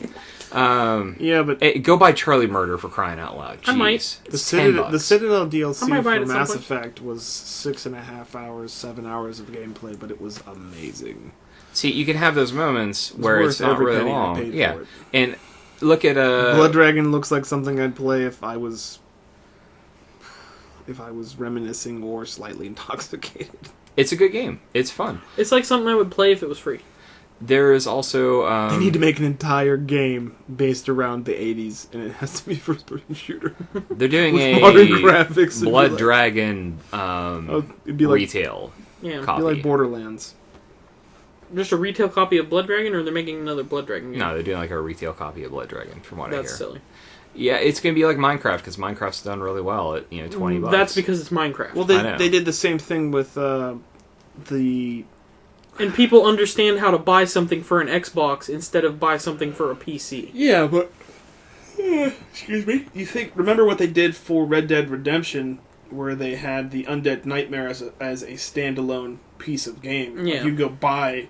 Yeah, but Go buy Charlie Murder for crying out loud. Jeez. I might. the Citadel I DLC might buy it for at some Mass point. Effect was 6.5 hours, 7 hours of gameplay, but it was amazing. See, you can have those moments where worth it's not every really penny I long. paid Yeah, for it. and look at Blood Dragon looks like something I'd play if I was reminiscing or slightly intoxicated. It's a good game. It's fun. It's like something I would play if it was free. There is also They need to make an entire game based around the 80s, and it has to be first-person shooter. they're doing with a modern graphics. It'd Blood be like- Dragon it'd be like, retail Yeah. copy. It'd be like Borderlands. Just a retail copy of Blood Dragon, or they're making another Blood Dragon game? No, they're doing like a retail copy of Blood Dragon, from what I That's hear. silly. Yeah, it's gonna be like Minecraft because Minecraft's done really well at $20. That's because it's Minecraft. Well, I know. they did the same thing with the and people understand how to buy something for an Xbox instead of buy something for a PC. Yeah, but excuse me. Remember what they did for Red Dead Redemption, where they had the Undead Nightmare as a standalone piece of game. Yeah. Like, you go buy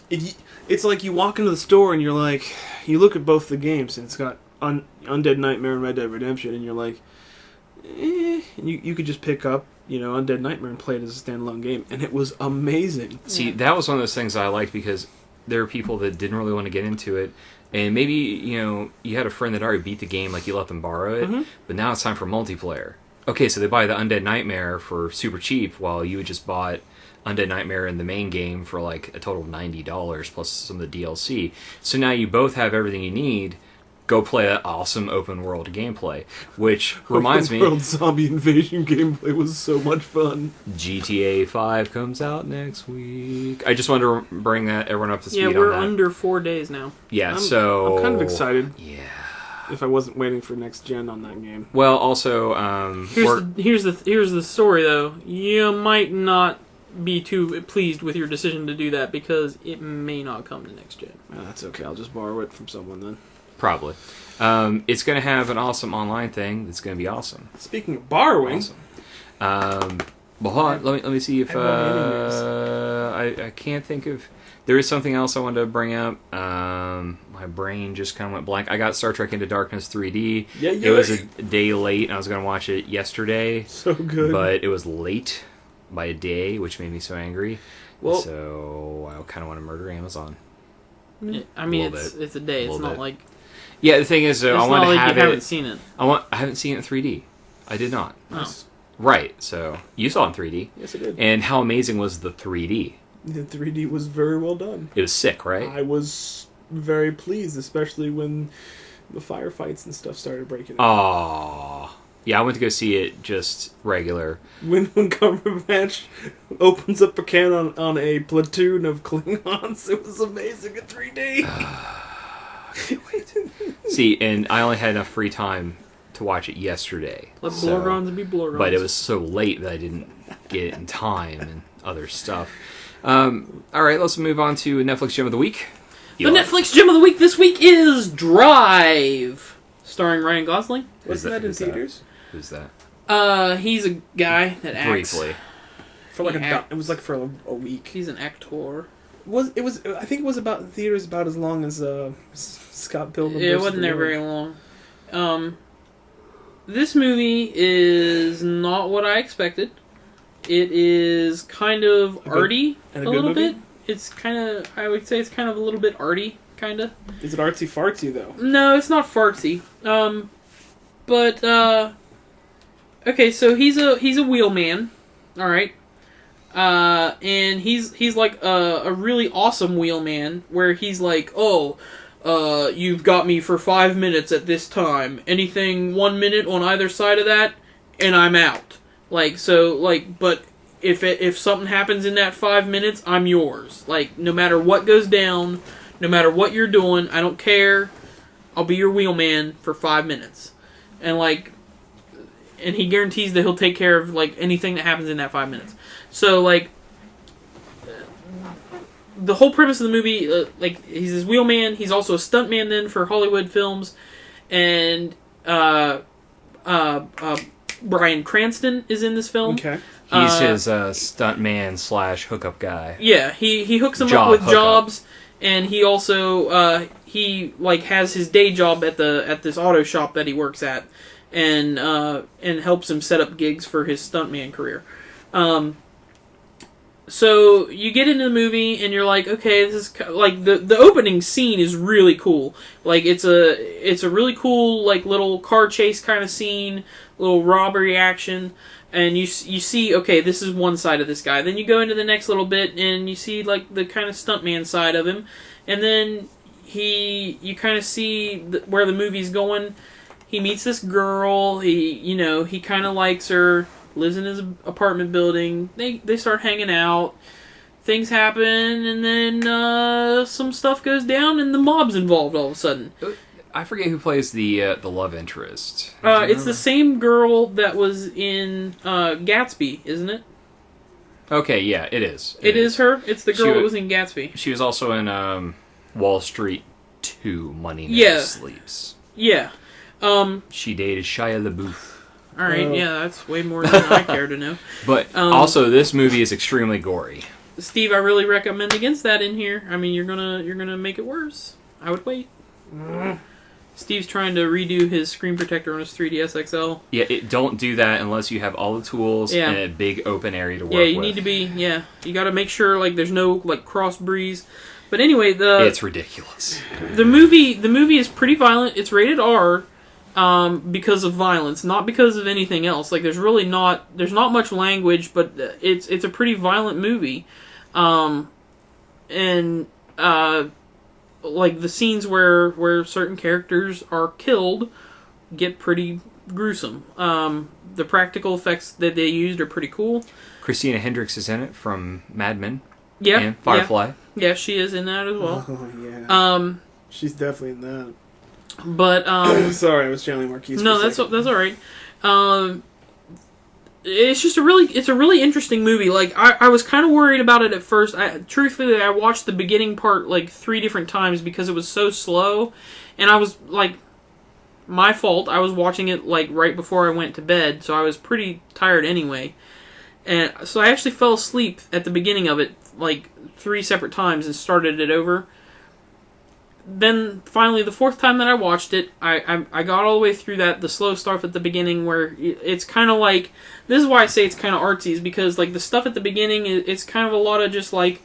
it's like you walk into the store and you're like, you look at both the games and it's got Undead Nightmare and Red Dead Redemption, and you're like, and you could just pick up Undead Nightmare and play it as a standalone game, and it was amazing. See, that was one of those things I liked because there are people that didn't really want to get into it, and maybe you had a friend that already beat the game, like you let them borrow it, but now it's time for multiplayer. Okay, so they buy the Undead Nightmare for super cheap, while you just bought Undead Nightmare in the main game for like a total of $90 plus some of the DLC. So now you both have everything you need. Go play that awesome open world gameplay, which reminds me, World Zombie Invasion gameplay was so much fun. GTA 5 comes out next week. I just wanted to bring everyone up to speed Yeah, on we're that. under 4 days now. Yeah, I'm kind of excited. Yeah. If I wasn't waiting for next gen on that game. Well, also, Here's the story though. You might not be too pleased with your decision to do that because it may not come to next gen. That's okay. I'll just borrow it from someone then. probably. It's going to have an awesome online thing that's going to be awesome. Speaking of borrowing, Awesome. Well, hold on. Let me see if I can't think of. There is something else I wanted to bring up. My brain just kind of went blank. I got Star Trek Into Darkness 3D. Yeah. It was a day late, and I was going to watch it yesterday, So good. but it was late by a day, which made me so angry. Well- So I kind of want to murder Amazon. I mean, Little it's a day. It's Little not bit. like Yeah, the thing is, it's I not want to like have you haven't it. seen it. I haven't seen it in 3D. I did not. Oh. Right. So you saw it in 3D, Yes, I did. and how amazing was the 3D? The 3D was very well done. It was sick, right? I was very pleased, especially when the firefights and stuff started breaking out. Aww. Yeah, I went to go see it just regular. When Cumberbatch opens up a can on a platoon of Klingons, it was amazing in 3D. See, and I only had enough free time to watch it yesterday. Let so- Blorgons be Blorgons. But it was so late that I didn't get it in time and other stuff. All right, let's move on to Netflix Gem of the Week. The Netflix gem of the week this week is Drive, starring Ryan Gosling. Wasn't that in Who's that? theaters? Who's that? He's a guy that acts. Briefly. For like Yeah. it was like for a week. He's an actor. I think it was about in theaters about as long as Scott Pilgrim. It versus wasn't the there World. very long. This movie is not what I expected. It is kind of arty and a a good little movie? bit. It's kind of, I would say it's kind of a little bit arty, kind of. Is it artsy fartsy though? No, it's not fartsy. Okay, so he's a wheelman, all right, and he's like a really awesome wheelman where he's like, you've got me for 5 minutes at this time. Anything 1 minute on either side of that, and I'm out. But if something happens in that 5 minutes, I'm yours. Like, no matter what goes down, no matter what you're doing, I don't care. I'll be your wheelman for 5 minutes. And he guarantees that he'll take care of, like, anything that happens in that 5 minutes. So, like, the whole premise of the movie, he's this wheelman. He's also a stuntman then for Hollywood films. And, Bryan Cranston is in this film. Okay. He's his stuntman / hookup guy. Yeah, he hooks him Job up with hookup. jobs, and he also he like has his day job at this auto shop that he works at, and helps him set up gigs for his stuntman career. So you get into the movie and you're like, okay, this is like the opening scene is really cool. Like it's a really cool like little car chase kind of scene, little robbery action, and you see, okay, this is one side of this guy. Then you go into the next little bit and you see like the kind of stuntman side of him, and then you kind of see where the movie's going. He meets this girl. He kind of likes her. Lives in his apartment building. They start hanging out. Things happen, and then some stuff goes down, and the mob's involved all of a sudden. I forget who plays the love interest. It's the same girl that was in Gatsby, isn't it? Okay, yeah, it is. It is her? It's the girl that was in Gatsby. She was also in Wall Street 2, Money Never Sleeps. Yeah. She dated Shia LaBeouf. Alright, yeah, that's way more than I care to know. But also, this movie is extremely gory. Steve, I really recommend against that in here. I mean, you're gonna make it worse. I would wait. Steve's trying to redo his screen protector on his 3DS XL. Yeah, don't do that unless you have all the tools and a big open area to work with. Yeah, you need to be, you gotta make sure, like, there's no, like, cross breeze. But anyway, it's ridiculous. The movie is pretty violent. It's rated R. Because of violence, not because of anything else. Like there's not much language, but it's a pretty violent movie, and like the scenes where certain characters are killed get pretty gruesome. The practical effects that they used are pretty cool. Christina Hendricks is in it from Mad Men. Yeah, and Firefly. Yeah, she is in that as well. Oh yeah. She's definitely in that. But sorry, I was channeling Marquise. No, that's all right. It's just a really interesting movie. Like I was kind of worried about it at first. Truthfully, I watched the beginning part like 3 different times because it was so slow, and I was like, my fault. I was watching it like right before I went to bed, so I was pretty tired anyway. And so I actually fell asleep at the beginning of it like 3 separate times and started it over. Then finally, the 4th time that I watched it, I got all the way through the slow stuff at the beginning where it's kind of like, this is why I say it's kind of artsy, is because like the stuff at the beginning, it's kind of a lot of just like,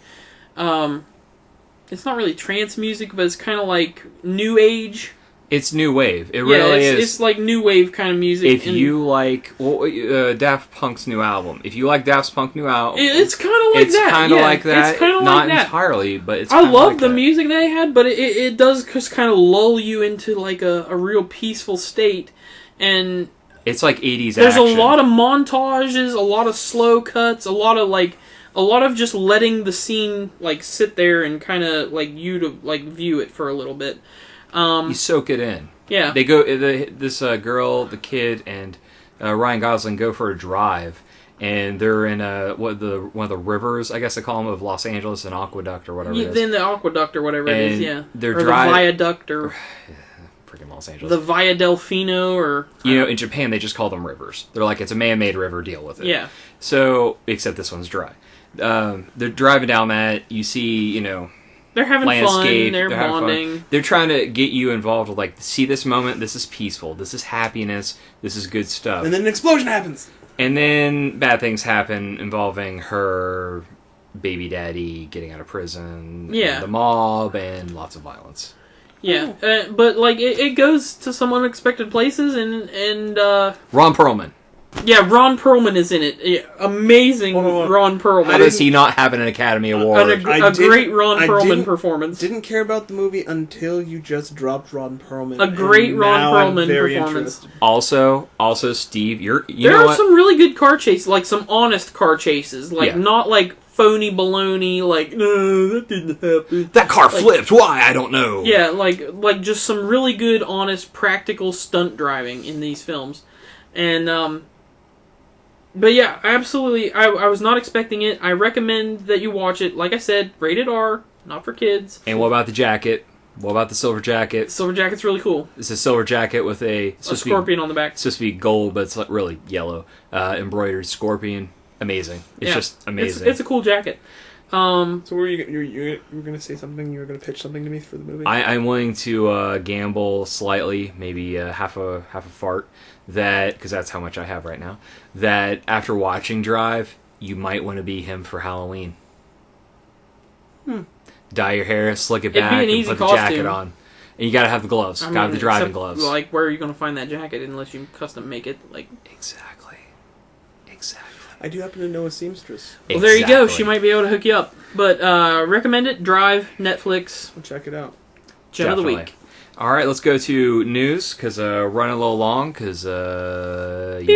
it's not really trance music, but it's kind of like new age. It's new wave. It really is. It's like new wave kind of music. If you like Daft Punk's new album, if you like Daft Punk's new album, it's kind of like that. It's kind of like that. It's kind of not like that. Entirely, but it's. I love the music they had, but it does just kind of lull you into like a real peaceful state, and it's like 80s. There's action. a lot of montages, a lot of slow cuts, a lot of just letting the scene like sit there and kind of like you to like view it for a little bit. You soak it in. Yeah. They go. This girl, the kid, and Ryan Gosling go for a drive, and they're in one of the rivers. I guess they call them of Los Angeles, an aqueduct or whatever. it is. In the aqueduct or whatever it is. Yeah. They're or the viaduct or freaking Los Angeles. The Via Delfino or in Japan they just call them rivers. They're like, it's a man-made river. Deal with it. Yeah. So except this one's dry. They're driving down that. You see, they're having landscape, fun. They're bonding. Fun. They're trying to get you involved with, like, see this moment, this is peaceful, this is happiness, this is good stuff. And then an explosion happens. And then bad things happen involving her baby daddy getting out of prison, and the mob, and lots of violence. Yeah, but, like, it goes to some unexpected places, and Ron Perlman. Yeah, Ron Perlman is in it. Yeah, amazing Ron Perlman. How does he not have an Academy Award? A great Ron Perlman performance. Didn't care about the movie until you just dropped Ron Perlman. A great Ron Perlman performance. Also, Steve, there are some really good car chases, like some honest car chases, like not like phony baloney, like no, that didn't happen. That car flipped. Why? I don't know. Yeah, like just some really good, honest, practical stunt driving in these films, and But yeah, absolutely. I was not expecting it. I recommend that you watch it. Like I said, rated R, not for kids. And what about the jacket? What about the silver jacket? Silver jacket's really cool. It's a silver jacket with a scorpion on the back. It's supposed to be gold, but it's like really yellow. Embroidered scorpion. Amazing. It's just amazing. It's a cool jacket. So were you were going to say something? You were going to pitch something to me for the movie? I'm willing to gamble slightly, maybe half a fart, that because that's how much I have right now. That after watching Drive, you might want to be him for Halloween. Dye your hair, slick it It'd be back, an and easy put the costume. jacket on. And you gotta have the gloves. Gotta have the driving except, gloves. Like, where are you going to find that jacket unless you custom make it? Like, Exactly. I do happen to know a seamstress. well, there you go. She might be able to hook you up. But recommend it. Drive, Netflix. I'll check it out. Gem of the Definitely. week. All right, let's go to news because running a little long because you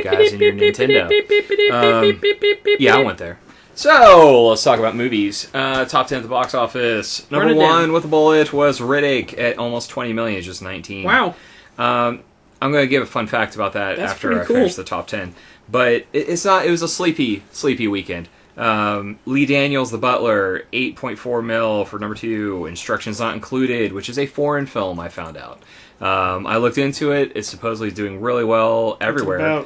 guys and your Nintendo. Yeah, I went there. So let's talk about movies. Top 10 at the box office. Number Run it one down. with a bullet was Riddick at almost 20 million, just 19. Wow. I'm going to give a fun fact about that That's after pretty I cool. finish the top 10. But it's not. It was a sleepy weekend. Lee Daniels, The Butler, 8.4 mil for number 2. Instructions Not Included, which is a foreign film, I found out. I looked into it. It's supposedly doing really well everywhere.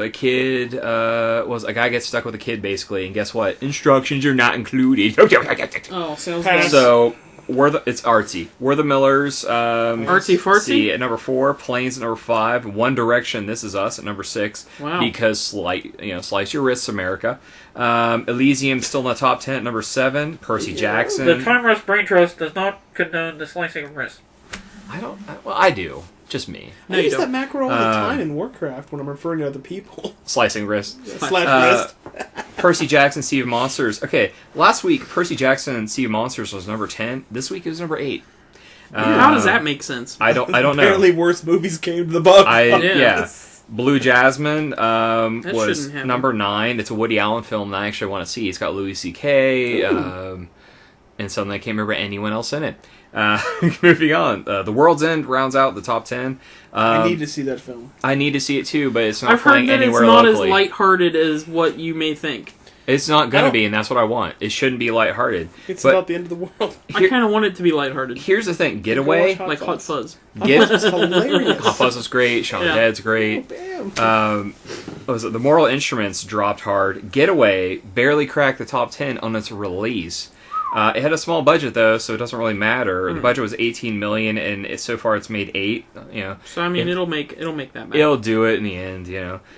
A guy gets stuck with a kid basically, and guess what? Instructions are not included. Oh, sounds Pass. good. So it's artsy. We're the Millers. Artsy fartsy? See, at number 4, Planes at number 5, One Direction, This Is Us at number 6. Wow. Because slice your wrists, America. Elysium still in the top 10 at number 7. Percy Jackson. The Time Rush Brain Trust does not condone the slicing of wrists. I do. Just me. No, I you use don't. that macro all the time in Warcraft when I'm referring to other people. Slicing wrists. Slash wrist. Percy Jackson, Sea of Monsters. Okay, last week Percy Jackson, Sea of Monsters was number 10. This week it was number 8. How does that make sense? I don't know. Apparently worse movies came to the box. Yeah. Blue Jasmine That was shouldn't happen. number 9. It's a Woody Allen film that I actually want to see. It's got Louis C.K. And suddenly I can't remember anyone else in it. Moving on. The World's End rounds out the top 10. I need to see that film. I need to see it too, but it's not I've heard playing that it's anywhere not locally. as lighthearted as what you may think. It's not going to don't- be, and that's what I want. It shouldn't be lighthearted. It's But about the end of the world. I kind of want it to be lighthearted. here's the thing. Getaway. Hot Like Hot Fuzz. Fuzz. It's hilarious. Hot Fuzz was great. Shaun of the Yeah. Dead's great. Damn. What was it? The Moral Instruments dropped hard. Getaway barely cracked the top 10 on its release. It had a small budget though, so it doesn't really matter. The budget was 18 million, and so far it's made 8. So I mean, If- it'll make that back. it'll do it in the end.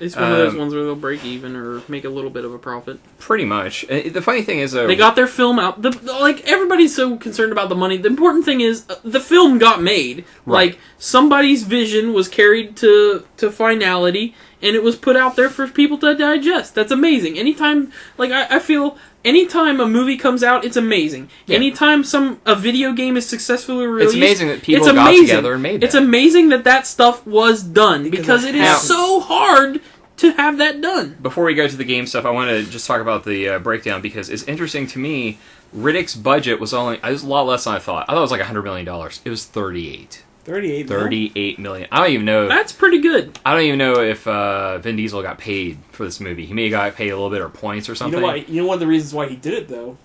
It's one of those ones where they'll break even or make a little bit of a profit. Pretty much. The funny thing is, though, They got their film out. Like everybody's so concerned about the money. The important thing is the film got made. Right. Like somebody's vision was carried to finality, and it was put out there for people to digest. That's amazing. Anytime, like I feel. Anytime a movie comes out, it's amazing. Yeah. Anytime a video game is successfully released, it's amazing that people it's got amazing. together and made that. It's amazing that stuff was done because it is Now- so hard to have that done. Before we go to the game stuff, I want to just talk about the breakdown because it's interesting to me. Riddick's budget was a lot less than I thought. I thought it was like $100 million. It was 38. 38 38 million. I don't even know. That's pretty good. I don't even know if Vin Diesel got paid for this movie. He may have got paid a little bit or points or You something. know why? You know one of the reasons why he did it though,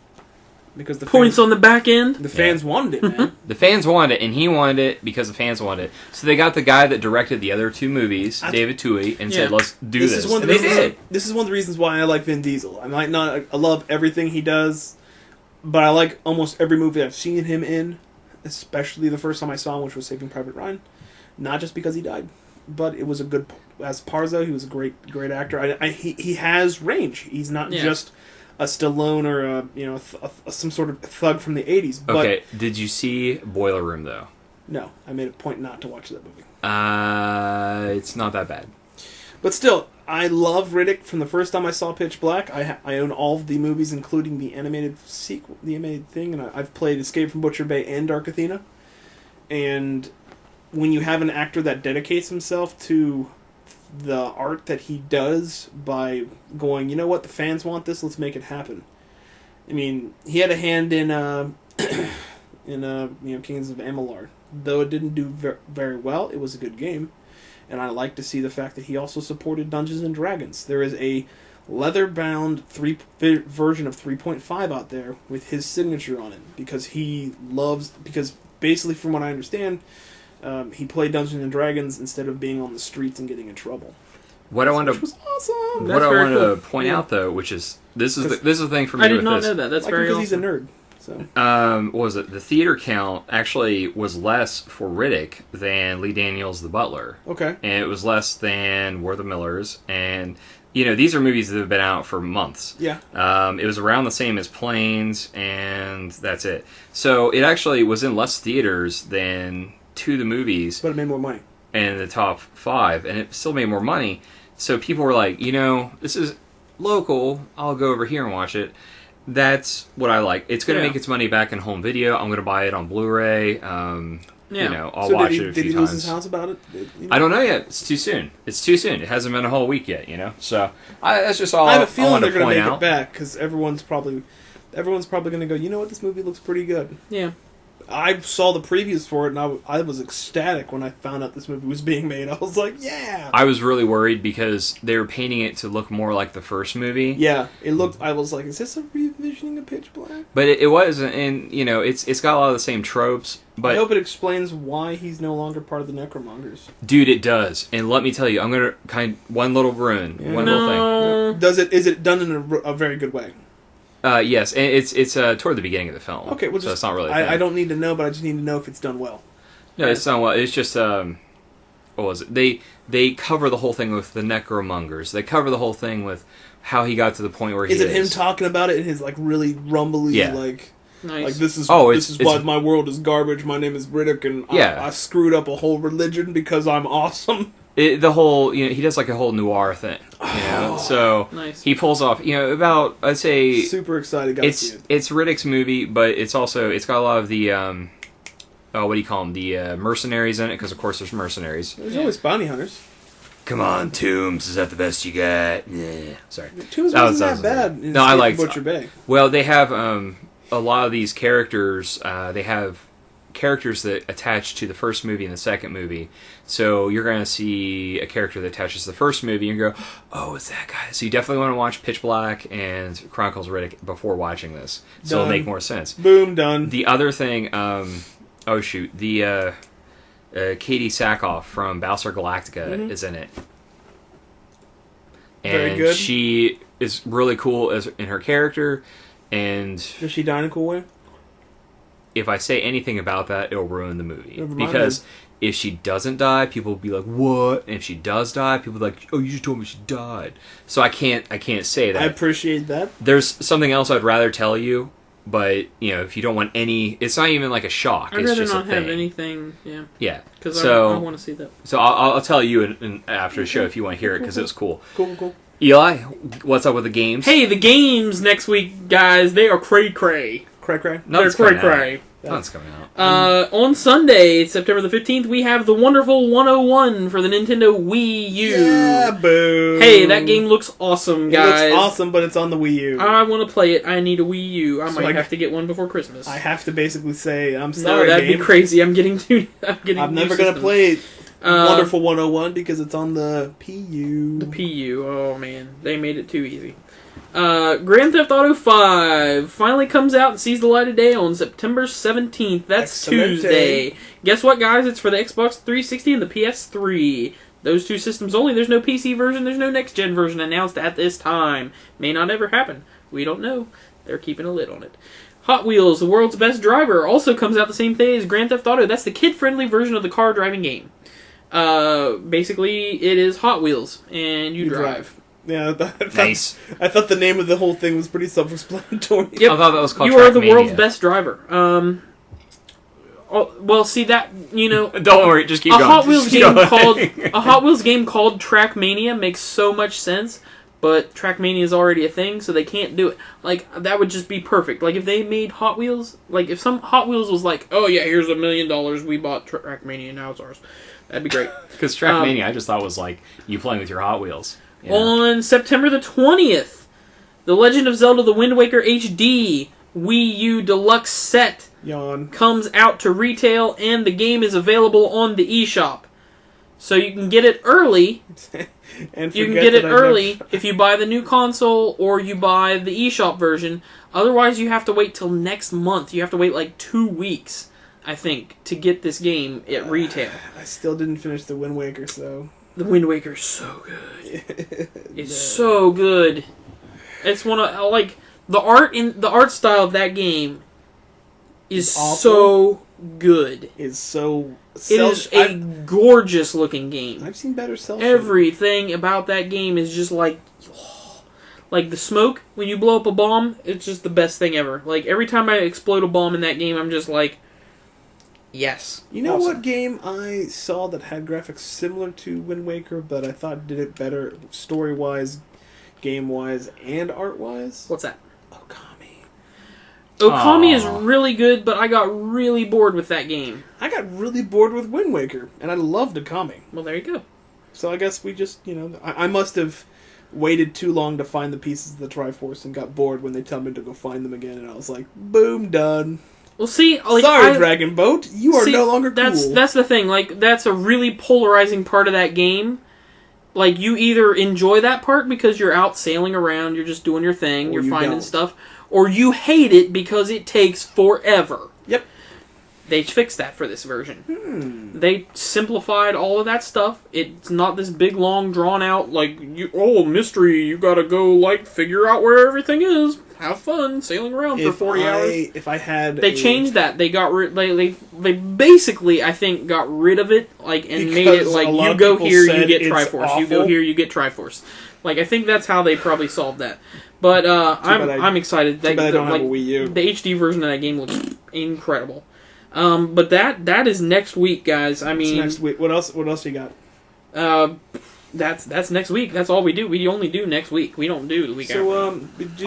because the Points fans, on the back end. the fans wanted it, man. The fans wanted it, and he wanted it because the fans wanted it. So they got the guy that directed the other 2 movies, David Twohy, and said, Yeah. "Let's do this." Is one of And the they reasons, did. This is one of the reasons why I like Vin Diesel. I might not I love everything he does, but I like almost every movie I've seen him in, especially the first time I saw him, which was Saving Private Ryan. Not just because he died, but it was a good. As Parzo, he was a great actor. He has range. He's not Yeah. just a Stallone or some sort of thug from the '80s. But Okay, did you see Boiler Room though? no, I made a point not to watch that movie. It's not that bad. But still, I love Riddick from the first time I saw Pitch Black. I own all of the movies, including the animated sequel, the animated thing, and I've played Escape from Butcher Bay and Dark Athena. And when you have an actor that dedicates himself to the art that he does by going, you know what, the fans want this, let's make it happen. I mean, he had a hand in Kings of Amalur. Though it didn't do very well, it was a good game. And I like to see the fact that he also supported Dungeons and Dragons. There is a leather-bound version of 3.5 out there with his signature on it because basically from what I understand, he played Dungeons and Dragons instead of being on the streets and getting in trouble. What I wanted Which to was awesome. That's what I very wanted cool. to point out though, which is this is the thing for me I did with not this. know that. That's Like very because awesome. he's a nerd. So What was it? The theater count actually was less for Riddick than Lee Daniels the Butler. okay. And it was less than We're the Millers. And, these are movies that have been out for months. Yeah. It was around the same as Planes, and that's it. So it actually was in less theaters than two of the movies But it made more money. in the top 5, and it still made more money. So people were like, this is local, I'll go over here and watch it. That's what I like. It's going to Yeah. make its money back in home video. I'm going to buy it on Blu-ray. Yeah. I'll So watch did it a he few lose times. his house about it? I don't know yet. It's too soon. It hasn't been a whole week yet, So that's just all I have a I feeling wanted they're to going to point make out. it back because everyone's probably going to go. You know what? This movie looks pretty good. Yeah. I saw the previews for it, and I was ecstatic when I found out this movie was being made. I was like, yeah! I was really worried because they were painting it to look more like the first movie. Yeah, it looked... I was like, is this a revisioning of Pitch Black? But it wasn't, and, it's got a lot of the same tropes. But I hope it explains why he's no longer part of the Necromongers. dude, it does. And let me tell you, I'm going to one little ruin, Yeah. one little thing. No. Is it done in a very good way? Yes, and it's toward the beginning of the film. Okay, well, so it's not really. a thing. I don't need to know, but I just need to know if it's done well. No, it's not. Well, it's just what was it? They cover the whole thing with the Necromongers. They cover the whole thing with how he got to the point where he is. Is it him talking about it in his like really rumbly Yeah. Nice. like this is it's why my world is garbage. My name is Riddick, and Yeah. I screwed up a whole religion because I'm awesome. The whole he does like a whole noir thing. So Nice. he pulls off about I'd say Super excited. Gotta see it. it's Riddick's movie, but it's got a lot of the what do you call them? The mercenaries in it, because of course there's mercenaries. There's always bounty hunters. Come on, Toombs, is that the best you got? Yeah. Sorry. Tombs That wasn't was- that bad. In No, I Escape liked- from Butcher Bay. Well, they have a lot of these characters. They have characters that attach to the first movie and the second movie. So you're going to see a character that attaches to the first movie and you go, oh, it's that guy. So you definitely want to watch Pitch Black and Chronicles of Riddick before watching this. So it'll Done. make more sense. Boom, done. The other thing, the Katie Sackhoff from Battlestar Galactica is in it. And Very good. she is really cool in her character. And Does she die in a cool way? if I say anything about that, it'll ruin the movie. Never mind Because then. if she doesn't die, people will be like, "What?" And if she does die, people will be like, "Oh, you just told me she died." So I can't say that. I appreciate that. There's something else I'd rather tell you, but if you don't want any, it's not even like a shock. I'd it's rather just not a thing. have anything. Yeah. Yeah. Because So I want to see that. So I'll tell you after the show if you want to hear it because it was cool. Cool. Eli, what's up with the games? Hey, the games next week, guys, they are cray-cray. Cray. Nothing's They're coming cray-cray. out. Nothing's coming out. On Sunday, September the 15th, we have the wonderful 101 for the Nintendo Wii U. Yeah, boo. Hey, that game looks awesome, guys. It looks awesome, but it's on the Wii U. I want to play it. I need a Wii U. I So might I- have to get one before Christmas. I have to basically say, I'm no, sorry, that'd game. be crazy. I'm getting I'm never going gonna play Uh, Wonderful 101 because it's on the PU. The PU. Oh man, they made it too easy. Grand Theft Auto 5 finally comes out and sees the light of day on September 17th. That's Excellente. Tuesday. Guess what, guys? It's for the Xbox 360 and the PS3. Those two systems only. There's no PC version. There's no next-gen version announced at this time. May not ever happen. We don't know. They're keeping a lid on it. Hot Wheels, the world's best driver, also comes out the same day as Grand Theft Auto. That's the kid-friendly version of the car driving game. Basically, it is Hot Wheels, and you drive. Yeah, I thought, Nice. I thought the name of the whole thing was pretty self-explanatory. Yep. I thought that was called You are the Trackmania. world's best driver. Well, see that Don't worry, just keep a going. Hot Wheels Just game go. called a Hot Wheels game called Trackmania makes so much sense, but Trackmania is already a thing, so they can't do it. Like that would just be perfect. Like if they made Hot Wheels, like if some Hot Wheels was like, oh yeah, here's $1 million, we bought Trackmania, now it's ours. That'd be great. Because Trackmania, I just thought was like you playing with your Hot Wheels. You know? On September the 20th, The Legend of Zelda: The Wind Waker HD Wii U Deluxe Set Yawn. comes out to retail, and the game is available on the eShop. So you can get it early. And You can forget get it that I've early never- if you buy the new console or you buy the eShop version. Otherwise, you have to wait till next month. You have to wait like 2 weeks, I think, to get this game at retail. I still didn't finish the Wind Waker, so The Wind Waker's so good. It's so good. It's one of like the art style of that game is so good. Is so. It is a gorgeous looking game. I've seen better cell shading. Everything about that game is just like the smoke when you blow up a bomb. It's just the best thing ever. Like every time I explode a bomb in that game, I'm just like, yes. You know what game I saw that had graphics similar to Wind Waker, but I thought did it better story-wise, game-wise, and art-wise? What's that? Okami. Okami is really good, but I got really bored with that game. I got really bored with Wind Waker, and I loved Okami. Well, there you go. So I guess we just, I must have waited too long to find the pieces of the Triforce and got bored when they tell me to go find them again, and I was like, boom, done. Well, see, like, sorry, Dragon Boat, you are no longer cool. That's the thing. Like, that's a really polarizing part of that game. Like, you either enjoy that part because you're out sailing around, you're just doing your thing, you're finding stuff, or you hate it because it takes forever. Yep. They fixed that for this version. They simplified all of that stuff. It's not this big, long, drawn-out, like, mystery, you gotta go, like, figure out where everything is. Have fun sailing around for 40 hours. If I had... They changed that. They got rid... They basically, I think, got rid of it, like, and made it, like, you go here, you get Triforce. Awful. You go here, you get Triforce. Like, I think that's how they probably solved that. But, I'm excited. Too bad I don't have a Wii U. The HD version of that game looks incredible. But that is next week, guys. I mean, next week. What else you got? That's next week. That's all we do. We only do next week. We don't do the week after.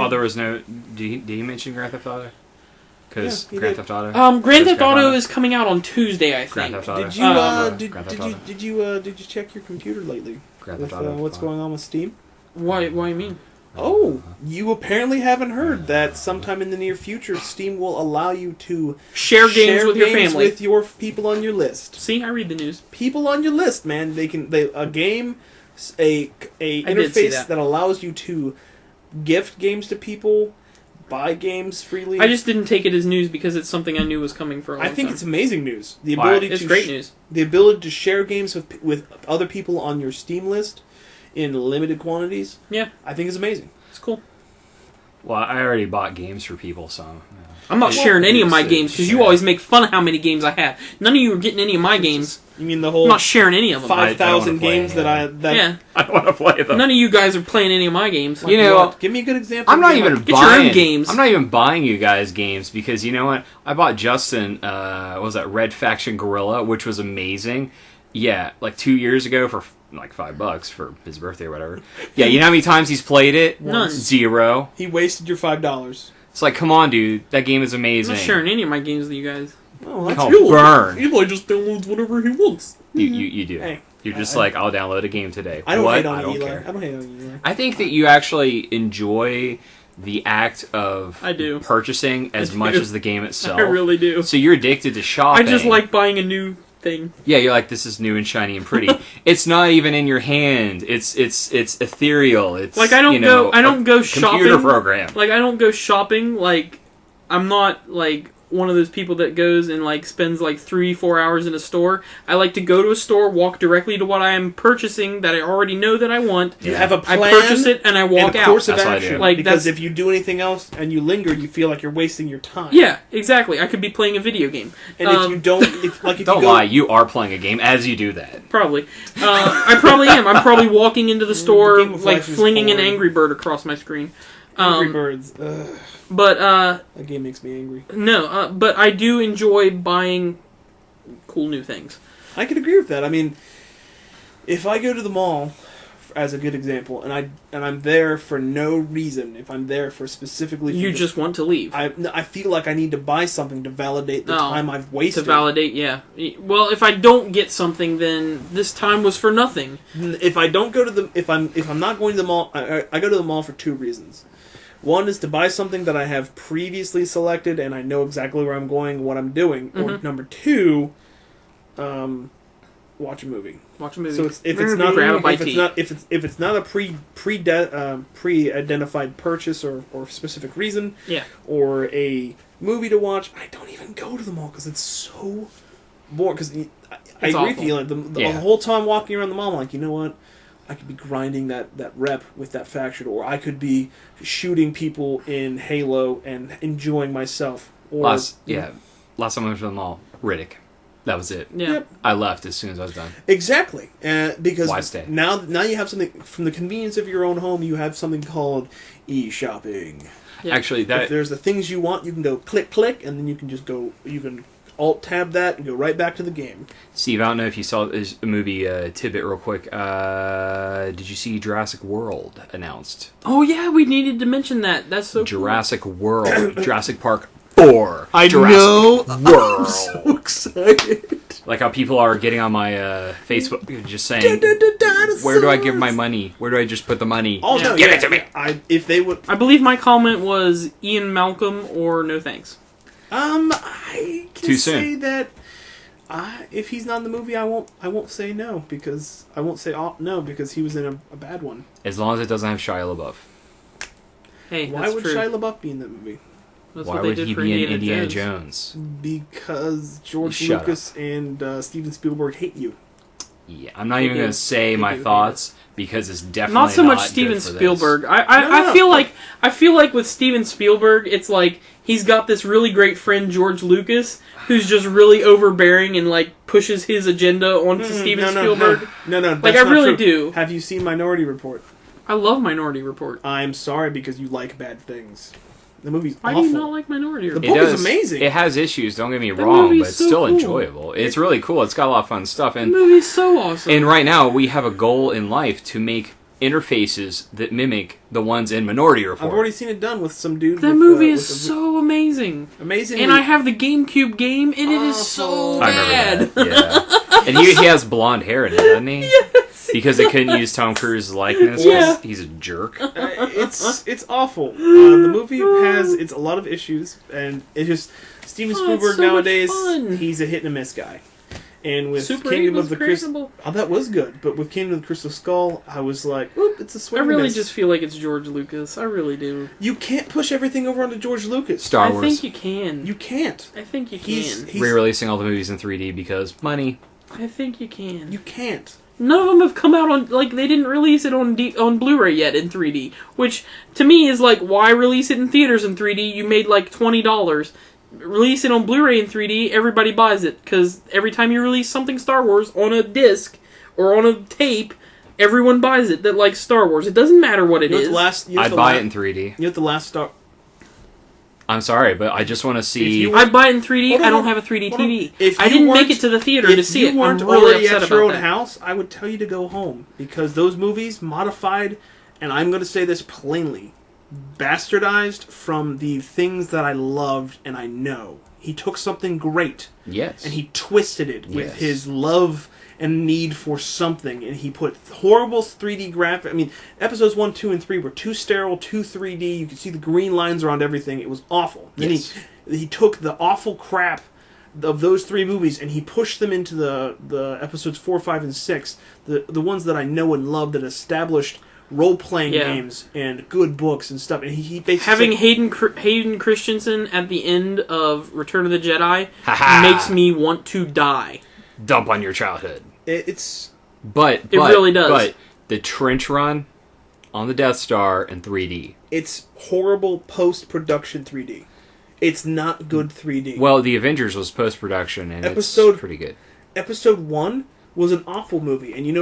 There was no. Did he mention Grand Theft Auto? Because Grand Theft Auto. Grand Theft Auto is coming out on Tuesday, I think. Grand Theft Auto. Did you check your computer lately? Grand Theft Auto. What's going on with Steam? Why do you mean? Oh, you apparently haven't heard that sometime in the near future, Steam will allow you to share games with your family, with your people on your list. See, I read the news. People on your list, man. A interface that allows you to gift games to people, buy games freely. I just didn't take it as news because it's something I knew was coming for a long time. I think it's amazing news. It's great news. The ability to share games with other people on your Steam list in limited quantities. Yeah, I think it's amazing. It's cool. Well, I already bought games for people, so... I'm not sharing any of my games, because you always make fun of how many games I have. None of you are getting any of my games. You mean the whole... I'm not sharing any of them. 5,000 games that I... Yeah. I don't want to play them. None of you guys are playing any of my games. You know... What? Give me a good example. I'm not even buying... Get your own games. I'm not even buying you guys games, because you know what? I bought Justin, what was that, Red Faction Gorilla, which was amazing. Yeah, like 2 years ago for... like $5 for his birthday or whatever. Yeah, you know how many times he's played it? None. 0. He wasted your $5. It's like, come on, dude. That game is amazing. I'm not sharing any of my games with you guys. Oh, that's cool. Burn. Eli just downloads whatever he wants. You do. Hey, You're just like, I'll download a game today. I don't hate on I don't Eli. care. I don't hate on Eli. I think that you actually enjoy the act of purchasing as much as the game itself. I really do. So you're addicted to shopping. I just like buying a new thing. Yeah, you're like, this is new and shiny and pretty. It's not even in your hand. It's ethereal. It's like I don't go shopping. Computer program. Like I don't go shopping. Like I'm not like one of those people that goes and like spends like 3-4 hours in a store. I like to go to a store, walk directly to what I am purchasing that I already know that I want. You have a plan. I purchase it and I walk and a course out. of action. Like because if you do anything else and you linger, you feel like you're wasting your time. Yeah, exactly. I could be playing a video game. And if you don't, don't lie, you are playing a game as you do that. Probably. I probably am. I'm probably walking into the store like flinging an Angry Bird across my screen. Angry Birds. Ugh. But that game makes me angry. No, but I do enjoy buying cool new things. I can agree with that. I mean, if I go to the mall, as a good example, and I'm there for no reason, if I'm there for specifically, you just want to leave. I feel like I need to buy something to validate the time I've wasted. To validate, yeah. Well, if I don't get something, then this time was for nothing. If I don't go to the, if I'm not going to the mall, I go to the mall for 2 reasons. One is to buy something that I have previously selected and I know exactly where I'm going, what I'm doing. Mm-hmm. Or number 2, watch a movie. Watch a movie. So if it's not a pre-identified purchase or specific reason, or a movie to watch, I don't even go to the mall because it's so boring. Because I agree awful. with you. Like, the whole time walking around the mall, I'm like, you know what? I could be grinding that rep with that faction, or I could be shooting people in Halo and enjoying myself. Or last time I was in the mall, Riddick. That was it. Yeah. Yep. I left as soon as I was done. Exactly, because Why stay? now you have something from the convenience of your own home. You have something called e-shopping. Yeah. Actually, If there's the things you want, you can go click, and then you can just go. You can alt-tab that and go right back to the game. Steve, I don't know if you saw this movie tidbit real quick. Did you see Jurassic World announced? Oh yeah, we needed to mention that. That's so Jurassic World, Jurassic Park 4. I Jurassic know. World. I'm so excited. Like how people are getting on my Facebook, just saying, "Where do I give my money? Where do I just put the money? Oh, Just no, give yeah. it to me." If they would, I believe my comment was Ian Malcolm or no thanks. I can Too say soon. that if he's not in the movie, I won't say no because I won't say no because he was in a bad one. As long as it doesn't have Shia LaBeouf. Hey, Why that's would true. Shia LaBeouf be in that movie? That's Why what they would did he for be in Indiana Jones? Because George Shut Lucas and Steven Spielberg hate you. Yeah, I'm not even going to say my do, thoughts because it's definitely Not so much good Steven for this. Spielberg. No. I feel like with Steven Spielberg, it's like he's got this really great friend George Lucas who's just really overbearing and like pushes his agenda onto Steven Spielberg. No, Like that's I not really true. do. Have you seen Minority Report? I love Minority Report. I'm sorry because you like bad things. The movie's Why awful. do you not like Minority Report? The book is amazing. It has issues, don't get me That wrong, movie's but it's so still cool. enjoyable. It's really cool. It's got a lot of fun stuff. The And movie's so awesome. And right now, we have a goal in life to make interfaces that mimic the ones in Minority Report. I've already seen it done with some dude. That with, movie with is a- so amazing. amazing. And I have the GameCube game, and it is so I bad. remember that, yeah. And he has blonde hair in it, doesn't he? Yes. Because they couldn't use Tom Cruise's likeness. Yeah. 'Cause he's a jerk. It's awful. The movie has a lot of issues, and it's just Steven Oh, it's Spielberg so much nowadays. fun. He's a hit and a miss guy. And with Super Kingdom 8 of the was Crystal, creatable. oh, that was good. But with Kingdom of the Crystal Skull, I was like, "Oop, it's a swing I and a really miss." just feel like it's George Lucas. I really do. You can't push everything over onto George Lucas. Star I Wars. think you can. You can't. I think you He's, can. he's Re-releasing all the movies in 3D because money. I think you can. you can't. None of them have come out on, like, they didn't release it on on Blu-ray yet in 3D, which, to me, is like, why release it in theaters in 3D? You made, like, $20. Release it on Blu-ray in 3D, everybody buys it, because every time you release something Star Wars on a disc, or on a tape, everyone buys it that likes Star Wars. It doesn't matter what it You know what is. the last, you know what I'd the buy la- it in 3D. You know what the last Star. I'm sorry, but I just want to see... you I'd buy it in 3D, Hold on, I don't hold on. have a 3D Hold on. TV. If I you didn't make weren't- it to the theater to see If it. you weren't I'm really already upset at your about own that. house, I would tell you to go home because those movies modified, and I'm going to say this plainly, bastardized from the things that I loved and I know. He took something great Yes. and he twisted it with Yes. his love and need for something, and he put horrible 3D graphics. I mean, episodes 1, 2, and 3 were too sterile, too 3D. You could see the green lines around everything. It was awful. Yes. Then he took the awful crap of those three movies and he pushed them into the episodes 4, 5, and 6, the ones that I know and love that established role-playing Yeah. games and good books and stuff. And he basically Having said, Hayden Christensen at the end of Return of the Jedi Ha-ha. makes me want to die. Dump on your childhood. it's But It really does. But the trench run on the Death Star in 3D. it's horrible post-production 3D. It's not good 3D. Well, the Avengers was post-production, and Episode- it's pretty good. Episode 1 was an awful movie, and you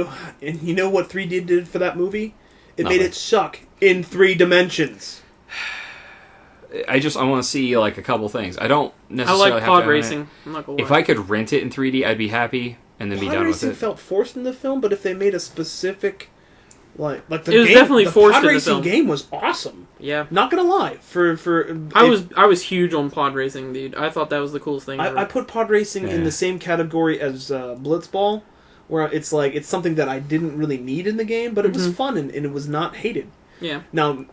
know what 3D did for that movie? It made Nothing. it suck in 3 dimensions. I want to see like a couple things. I don't I necessarily like have pod to own it. racing. I'm not gonna lie. If I could rent it in 3D, I'd be happy and then be Pod done with racing it. felt forced in the film, but if they made a specific like the It was game, definitely the forced pod in the racing film. game was awesome. Yeah. Not gonna lie, I was huge on pod racing, dude. I thought that was the coolest thing ever. I put pod racing in Yeah. the same category as Blitzball, where it's like it's something that I didn't really need in the game, but it was fun and it was not hated. Yeah. Now,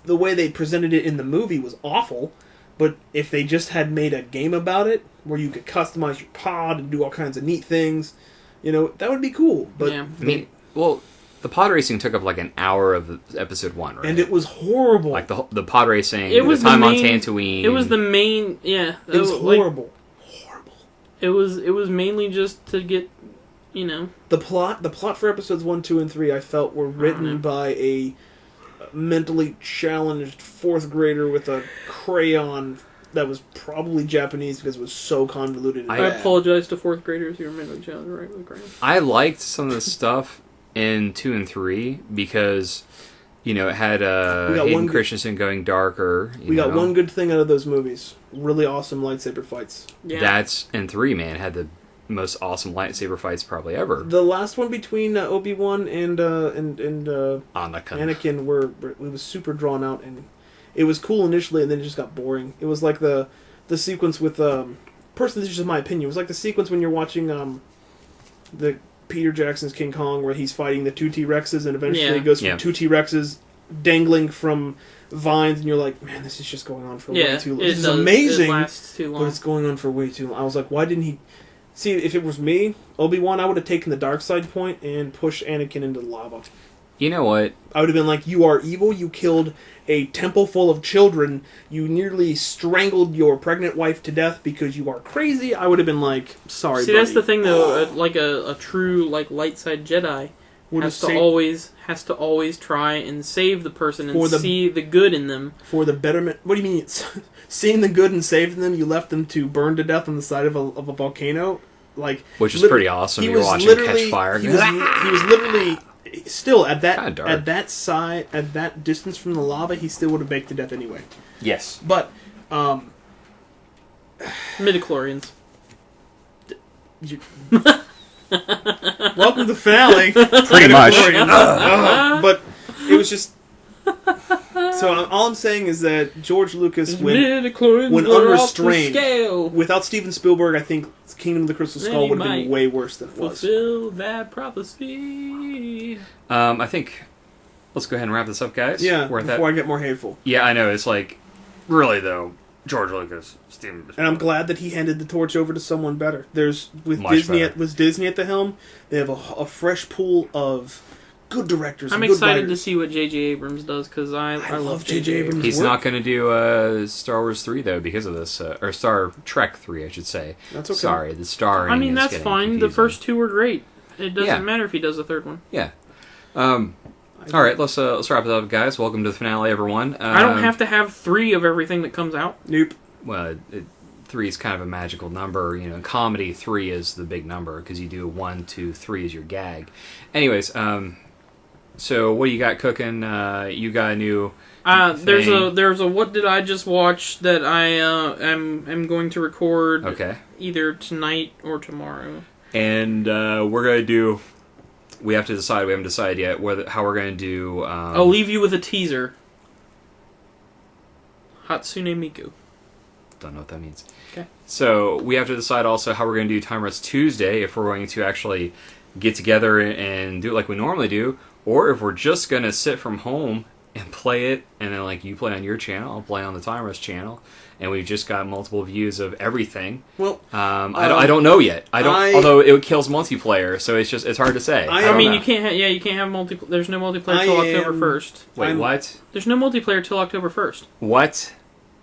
the way they presented it in the movie was awful, but if they just had made a game about it, where you could customize your pod and do all kinds of neat things, that would be cool. But Yeah. I mean, well, the pod racing took up like an hour of episode 1, right? and it was horrible. like the pod racing, It was the time the on main- Tatooine. It was the main, yeah. it was like, horrible. It was mainly just to get, The plot for episodes 1, 2, and 3 I felt were written by a mentally challenged 4th grader with a crayon that was probably Japanese because it was so convoluted. And I apologize to 4th graders who are mentally challenged, right, with crayon. I liked some of the stuff in 2 and 3 because, it had Hayden Christensen going darker. We got one good thing out of those movies. Really awesome lightsaber fights. Yeah. That's, and 3, man, had the most awesome lightsaber fights probably ever. The last one between Obi-Wan and Anakin. it was super drawn out, and it was cool initially, and then it just got boring. It was like the sequence with personally, this is just my opinion. It was like the sequence when you're watching the Peter Jackson's King Kong, where he's fighting the 2 T-Rexes, and eventually it goes from 2 T-Rexes dangling from vines, and you're like, man, this is just going on for way too long. This is amazing, it lasts too long. But it's going on for way too long. I was like, why didn't he... See, if it was me, Obi-Wan, I would have taken the dark side point and pushed Anakin into lava. You know what? I would have been like, you are evil, you killed a temple full of children, you nearly strangled your pregnant wife to death because you are crazy. I would have been like, sorry, See, buddy. that's the thing, though. Like a true light side Jedi has to always try and save the person and see the good in them for the betterment. What do you mean? Seeing the good and saving them, you left them to burn to death on the side of a volcano, which is pretty awesome. You're watching catch fire. He was literally. Still, at that distance from the lava, he still would have baked to death anyway. Yes. But, midichlorians. Welcome to finale. Pretty much. But it was just... So all I'm saying is that George Lucas, when unrestrained, without Steven Spielberg, I think Kingdom of the Crystal Skull would have been way worse than it was. Fulfill that prophecy. I think let's go ahead and wrap this up, guys. Yeah, before I get more hateful. Yeah, I know. It's like, really though, George Lucas, Steven Spielberg. And I'm glad that he handed the torch over to someone better. With Disney at the helm, they have a fresh pool of good directors. I'm excited to see what J.J. Abrams does because I love J.J. Abrams. He's not going to do Star Wars 3 though because of this, or Star Trek 3, I should say. That's okay. Sorry, the starring. I mean, that's fine. Confusing. The first 2 were great. It doesn't matter if he does the 3rd one. Yeah. All right, let's wrap it up, guys. Welcome to the finale, everyone. I don't have to have 3 of everything that comes out. Nope. Well, 3 is kind of a magical number. In comedy, 3 is the big number because you do 1, 2, 3 is your gag. Anyways, so what do you got cooking? You got a new there's a what did I just watch that I am going to record either tonight or tomorrow. And we're going to do... We have to decide. We haven't decided yet how we're going to do... I'll leave you with a teaser. Hatsune Miku. Don't know what that means. Okay. So we have to decide also how we're going to do Time Rest Tuesday, if we're going to actually get together and do it like we normally do, or if we're just going to sit from home and play it, and then you play on your channel, I'll play on the Time Rest channel, and we've just got multiple views of everything. Well, I don't know yet. Although it kills multiplayer, so it's hard to say. I mean, you can't have multiplayer. There's no multiplayer till October 1st. Wait, what? There's no multiplayer till October 1st. What?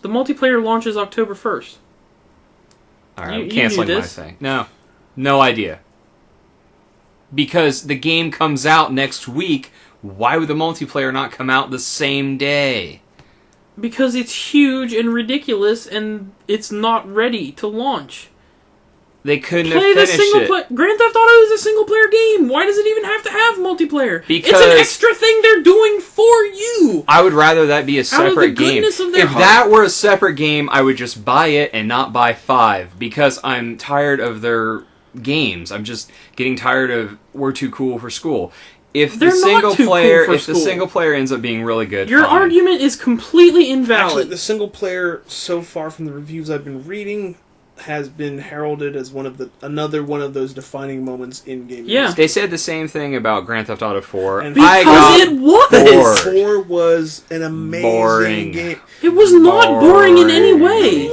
The multiplayer launches October 1st. All right, I'm canceling my thing. No idea. Because the game comes out next week, why would the multiplayer not come out the same day? Because it's huge and ridiculous, and it's not ready to launch. They couldn't have finished it. Grand Theft Auto is a single-player game. Why does it even have to have multiplayer? Because it's an extra thing they're doing for you. I would rather that be a separate game. Of their if that were a separate game, I would just buy it and not buy 5, because I'm tired of their games. I'm just getting tired of we're too cool for school. If the single player ends up being really good, your argument is completely invalid. Actually, the single player, so far from the reviews I've been reading, has been heralded as another one of those defining moments in gaming. Yeah, they said the same thing about Grand Theft Auto 4. And because it was bored. 4 was an amazing game. It was not boring in any way.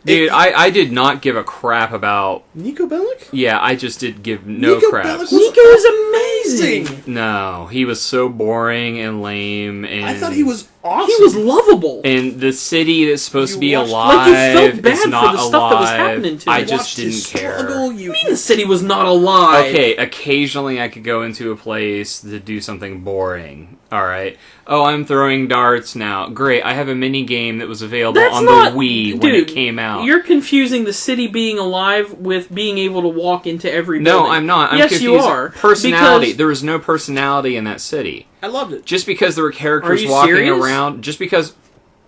Dude, I did not give a crap about... Nico Bellic? Yeah, I just did give no Nico crap. Bellic Nico is amazing! No, he was so boring and lame, and... I thought he was awesome. He was lovable! And the city that's supposed to be watched- alive, Like, you felt bad it's for not the alive. stuff that was happening to him. I You just watched didn't his care. struggle, What do you mean the city was not alive? Okay, occasionally I could go into a place to do something boring. Alright. Oh, I'm throwing darts now. Great, I have a mini game that was available That's on not- the Wii dude, when it came out. You're confusing the city being alive with being able to walk into every building. No, I'm not. I'm yes, confusing you are. personality. Because There was no personality in that city. I loved it. Just because there were Are characters you walking serious? around, just because,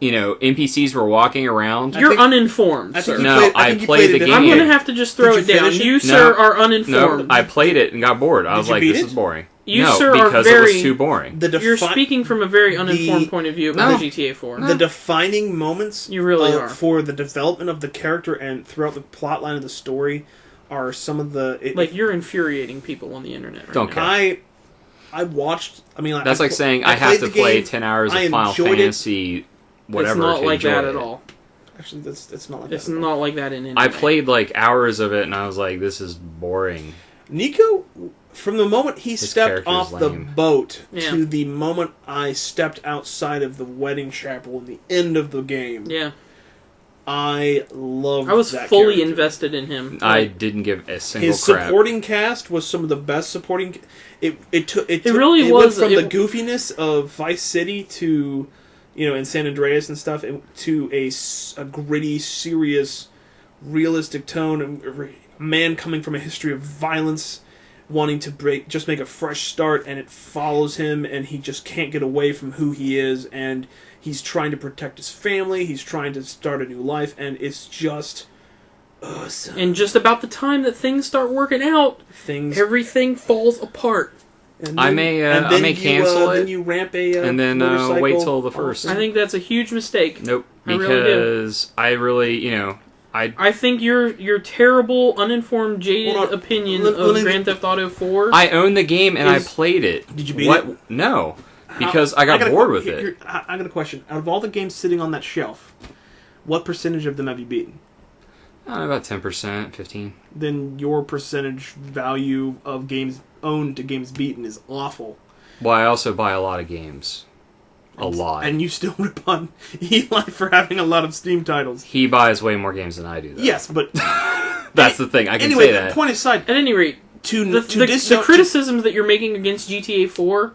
NPCs were walking around. you're think- uninformed, I sir. think you No, played, I think you played the it game. in- I'm going to have to just throw Did it you down. finish it? You, No. sir, are No, uninformed. I played it and got bored. I was you like, beat this it? is boring. You, no, sir, are because very... it was too boring. You're speaking from a very uninformed the- point of view No. about the GTA 4. The defining moments You really are. for the development of the character and throughout the plot line of the story are some of the... You're infuriating people on the internet right Don't now. care. I watched... I mean, That's like saying I have played to the play game, 10 hours of I Final enjoyed it. Fantasy, whatever. It's not to like enjoy that it. at all. Actually, it's not like It's that. not like that in any I way. played like hours of it and I was like, this is boring. Nico, from the moment he stepped character's off the lame. boat Yeah. to the moment I stepped outside of the wedding chapel in the end of the game, Yeah. I loved I was that fully character. invested in him. I didn't give a single His crap. supporting cast was some of the best supporting. It really went was- from it- the goofiness of Vice City to, in San Andreas and stuff, to a gritty, serious, realistic tone. A man coming from a history of violence, wanting to make a fresh start, and it follows him, and he just can't get away from who he is, and he's trying to protect his family. He's trying to start a new life, and it's just awesome. And just about the time that things start working out, everything falls apart. And I may cancel it, Then you ramp a and then motorcycle wait till the first. I think that's a huge mistake. Nope, I really because I really, I think your terrible, uninformed, jaded Hold on. opinion Let of me- Grand Theft Auto 4... I own the game and I Is- played it. Did you beat what? it? No, because I got bored with it. I got a question. Out of all the games sitting on that shelf, what percentage of them have you beaten? About 10%, 15. Then your percentage value of games owned to games beaten is awful. Well, I also buy a lot of games. A lot. And you still rip on Eli for having a lot of Steam titles. He buys way more games than I do, though. Yes, but... That's the thing. I can anyway, say that. point aside, At any rate, the disown- criticisms that you're making against GTA 4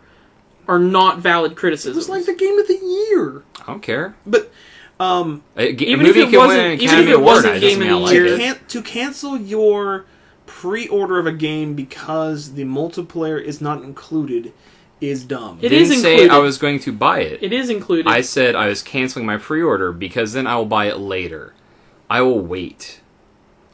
are not valid It criticisms. was like the game of the year. I don't care. But... A Even movie if it can wasn't- win an even if Academy it Award. wasn't That Game doesn't of mean I the like Year- it. To cancel your pre-order of a game because the multiplayer is not included is dumb. It Didn't is say included. I was going to buy it. It is included. I said I was canceling my pre-order because then I will buy it later. I will wait.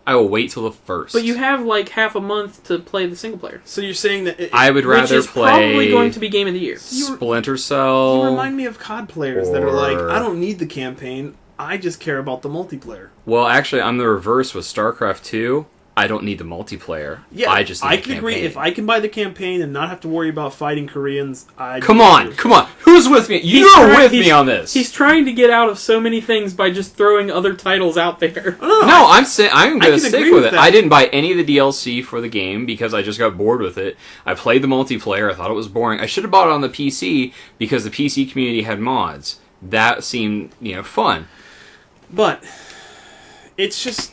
I will wait till the first. But you have like half a month to play the single player. So you're saying that I would Which rather is play probably going to be Game of the Year. Splinter Cell. you remind me of COD players that are like, Or- I don't need the campaign, I just care about the multiplayer. Well, actually, I'm the reverse with StarCraft 2. I don't need the multiplayer. Yeah, I just need I the can agree. campaign. If I can buy the campaign and not have to worry about fighting Koreans, I Come on. Who's with me? You're with me on this. He's trying to get out of so many things by just throwing other titles out there. No, I'm going I to can stick agree with with it. that. I didn't buy any of the DLC for the game because I just got bored with it. I played the multiplayer. I thought it was boring. I should have bought it on the PC because the PC community had mods. That seemed, fun. But it's just,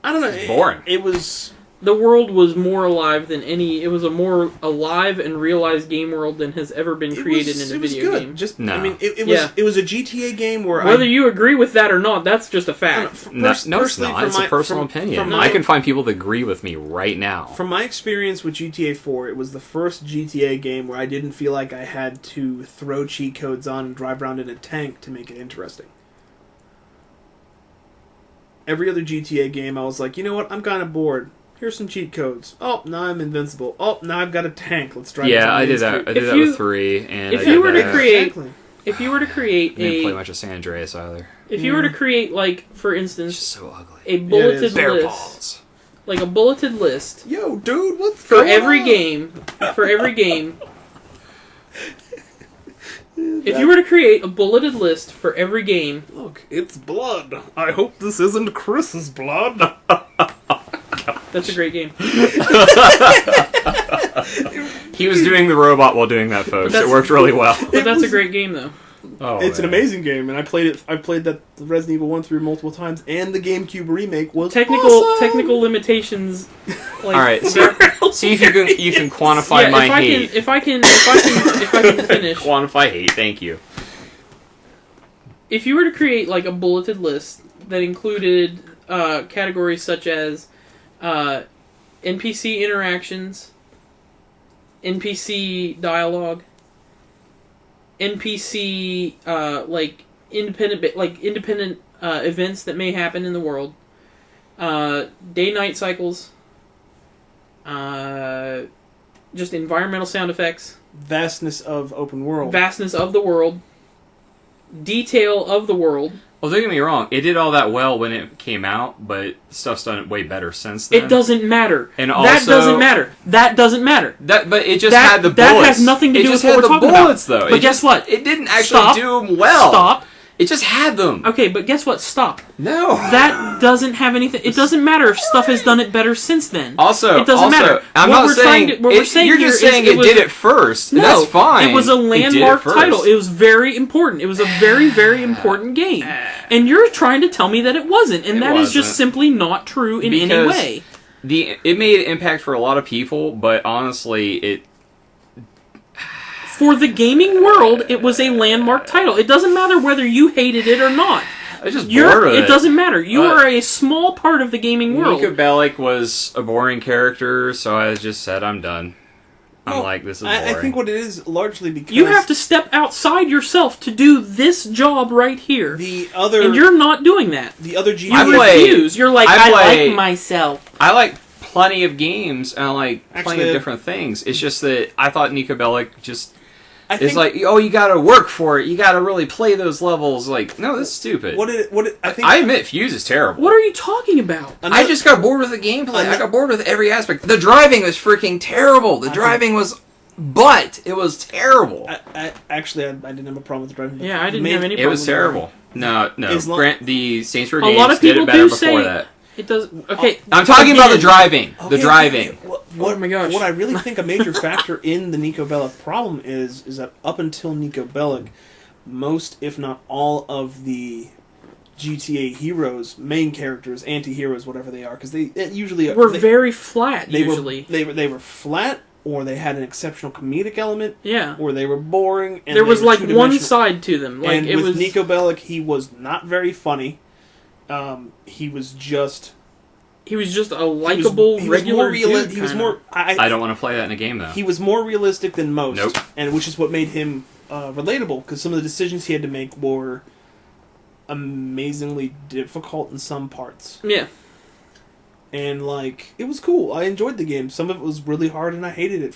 I don't know. It's boring. It was. The world was more alive than any... It was a more alive and realized game world than has ever been created in a it was video good. game. Just, No. I mean, it Yeah. was a GTA game where Whether you agree with that or not, that's just a fact. No, it's not. It's a personal opinion. I can find people that agree with me right now. From my experience with GTA 4, it was the first GTA game where I didn't feel like I had to throw cheat codes on and drive around in a tank to make it interesting. Every other GTA game, I was like, you know what, I'm kind of bored. Here's some cheat codes. Oh, now I'm invincible. Oh, now I've got a tank. Let's drive. Yeah, down I Main did that. Street. I did If that you- with 3. And if I you did were to that. create- Exactly. If you were to create I didn't play a... much of San Andreas either. If you were to create, like, for It's just instance, so ugly. a bulleted is. Bear list... balls. Like a bulleted list Yo, dude, what's for going every on? game... For every game... If you were to create a bulleted list for every game... Look, it's blood. I hope this isn't Chris's blood. That's a great game. He was doing the robot while doing that, folks. It worked really well. But that's a great game, though. Oh, it's man. an amazing game, and I played that Resident Evil 1 through multiple times, and the GameCube remake was awesome! Technical limitations. Like, all right, see if you can quantify my hate. If I can finish. Quantify hate. Thank you. If you were to create like a bulleted list that included categories such as NPC interactions, NPC dialogue, NPC independent events that may happen in the world, day-night cycles, just environmental sound effects, vastness of open world, vastness of the world, detail of the world. Well, don't get me wrong. It did all that well when it came out, but stuff's done it way better since then. It doesn't matter. And also, that doesn't matter. That doesn't matter. But it just had the bullets. That has nothing to do with what we're talking about. It just had the bullets, though. But guess what? It didn't actually do them well. Stop. It just had them. Okay, but guess what? Stop. No. That doesn't have anything. It doesn't matter if stuff has done it better since then. Also, it doesn't matter. I'm not saying you're just saying it did it first. No, that's fine. It was a landmark title. It was very important. It was a very, very important game. And you're trying to tell me that it wasn't, and that is just simply not true in any way. It made an impact for a lot of people, but honestly, it. For the gaming world, it was a landmark title. It doesn't matter whether you hated it or not. I just bored with it. It doesn't matter. You are a small part of the gaming world. Nika Bellic was a boring character, so I just said I'm done. I'm like, this is boring. I think what it is largely because you have to step outside yourself to do this job right here. And you're not doing that. The other you refuse. You're like, I like myself. I like plenty of games, and I like plenty of different things. It's just that I thought Nika Bellic just... It's like, oh, you gotta work for it. You gotta really play those levels. Like, no, that's stupid. I admit, Fuse is terrible. What are you talking about? I just got bored with the gameplay. I got bored with every aspect. The driving was freaking terrible. The driving was butt. It was terrible. I didn't have a problem with the driving. Yeah, I didn't have any problem. It was terrible. No. Grant, the Saints Row games lot of people did it better do say before that. It does. Okay, I'm talking about the driving. Okay, the driving. Oh my gosh! What I really think a major factor in the Nika Bellic problem is that up until Nika Bellic, most, if not all, of the GTA heroes, main characters, anti-heroes, whatever they are, because they usually were very flat. They were flat, or they had an exceptional comedic element. Yeah. Or they were boring. And there was like one side to them. Like, and with Nika Bellic, he was not very funny. He was just a likable, regular dude. He was more. I don't want to play that in a game, though. He was more realistic than most, Nope. and which is what made him relatable. Because some of the decisions he had to make were amazingly difficult in some parts. Yeah. And it was cool. I enjoyed the game. Some of it was really hard, and I hated it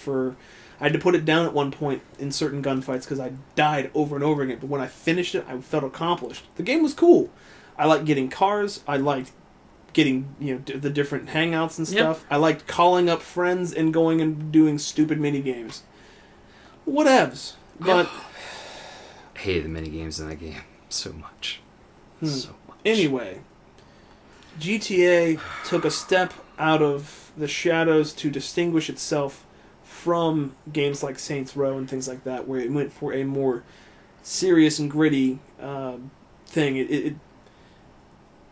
I had to put it down at one point in certain gunfights because I died over and over again. But when I finished it, I felt accomplished. The game was cool. I liked getting cars. I liked getting the different hangouts and stuff. Yep. I liked calling up friends and going and doing stupid mini games. Whatevs. But I hated the mini games in that game so much. So much. Anyway, GTA took a step out of the shadows to distinguish itself from games like Saints Row and things like that, where it went for a more serious and gritty thing.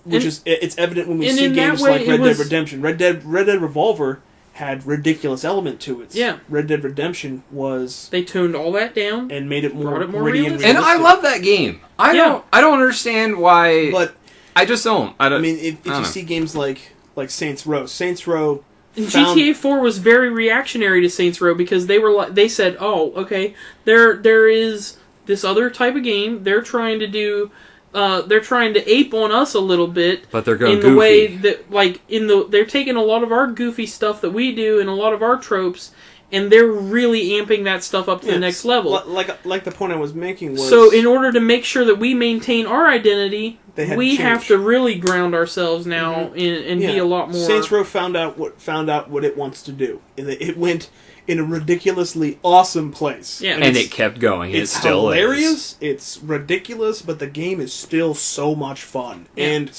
It's evident when we see games like Red Dead Redemption. Red Dead Revolver had ridiculous element to it. Yeah. Red Dead Redemption was... They tuned all that down. And made it more gritty realistic. And I love that game. I don't understand why... But... I just don't. I mean, if you see games like Saints Row... Saints Row... And GTA 4 was very reactionary to Saints Row because they said, oh, okay, there is this other type of game. They're trying to ape on us a little bit, but they're going in goofy. The way that they're taking a lot of our goofy stuff that we do and a lot of our tropes, and they're really amping that stuff up to the next level. Like the point I was making was... So in order to make sure that we maintain our identity, we have to really ground ourselves now and be a lot more... Saints Row found out what it wants to do. It in a ridiculously awesome place. Yeah. And it kept going. It's it still hilarious. is. It's ridiculous, but the game is still so much fun. Yeah. And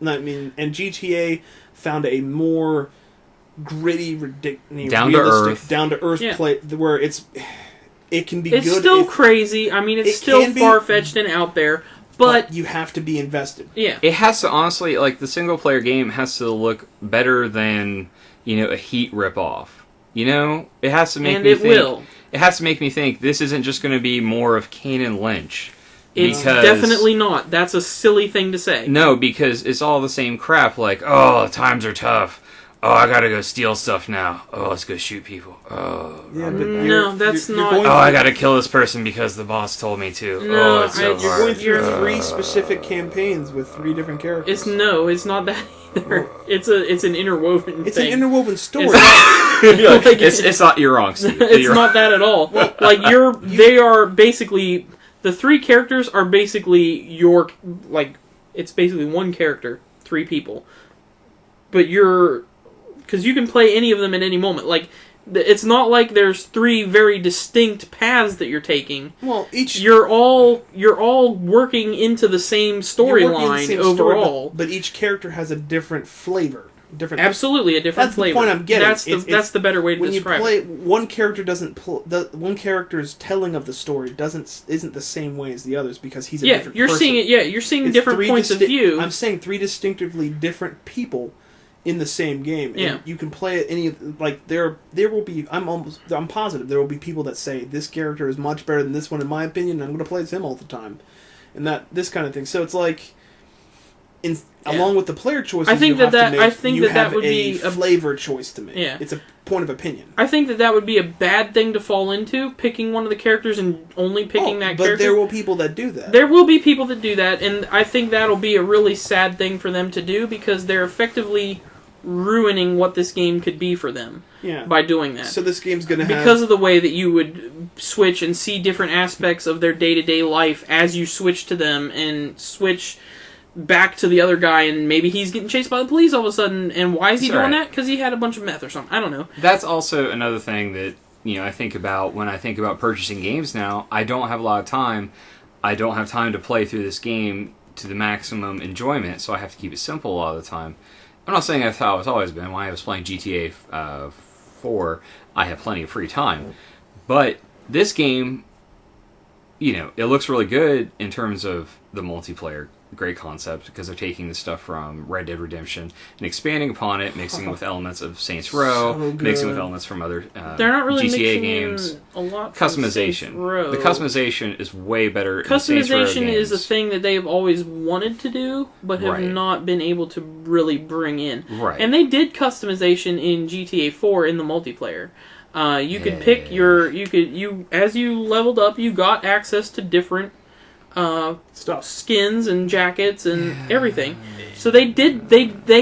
and GTA found a more gritty, Down to earth. down to earth Yeah. play where it can be It's good. still crazy. I mean, it's It still can be, far-fetched and out there, but you have to be invested. yeah. It has to, honestly, like, the single-player game has to look better than, a Heat ripoff. It has to make And me it think... will. It has to make me think this isn't just going to be more of Kane and Lynch. It's definitely not. That's a silly thing to say. No, because it's all the same crap, like, oh, times are tough. Oh, I gotta go steal stuff now. Oh, let's go shoot people. Oh, Yeah, but No, that's not- going oh, through- I gotta kill this person because the boss told me to. No, oh, it's so I- hard. You're going through You're- 3 specific campaigns with 3 different characters. It's not that either. It's an interwoven It's thing. an interwoven story. It's not. You're wrong, Steve. It's You're not that at all. Like they are basically the 3 characters are basically your it's basically one character, 3 people. But because you can play any of them at any moment. Like it's not like there's 3 very distinct paths that you're taking. Well, You're all working into the same storyline overall. but each character has a different flavor. Absolutely, a different That's flavor. the point I'm getting. That's the better way to when describe you play, it. one character one character's telling of the story isn't the same way as the others because he's a Yeah, different you're person. seeing it. Yeah, you're seeing It's different 3 points of view. I'm saying 3 distinctively different people in the same game. And Yeah. you can play it there will be. I'm positive there will be people that say this character is much better than this one in my opinion. And I'm going to play as him all the time, and this kind of thing. So it's like. Along with the player choices, I think you have that to I make, think you that have would be a flavor choice to make. Yeah. It's a point of opinion. I think that would be a bad thing to fall into, picking one of the characters and only picking that but character. there will people that do that. There will be people that do that, and I think that'll be a really sad thing for them to do because they're effectively ruining what this game could be for them by doing that. So this game's going to have... Because of the way that you would switch and see different aspects of their day-to-day life as you switch to them and switch back to the other guy, and maybe he's getting chased by the police all of a sudden, and why is he doing that? Because he had a bunch of meth or something. I don't know. That's also another thing that I think about when I think about purchasing games now. I don't have a lot of time. I don't have time to play through this game to the maximum enjoyment, so I have to keep it simple a lot of the time. I'm not saying that's how it's always been. When I was playing GTA 4, I had plenty of free time. But this game, it looks really good in terms of the multiplayer. Great concept because they're taking the stuff from Red Dead Redemption and expanding upon it, mixing with elements of Saints Row, mixing with elements from other They're not really GTA mixing games. in a lot from Saints Customization. Row. The customization is way better. In Saints Row Customization games. is a thing that they've always wanted to do, but have Right. not been able to really bring in. Right. And they did customization in GTA 4 in the multiplayer. You could pick as you leveled up, you got access to different skins and jackets and everything. So they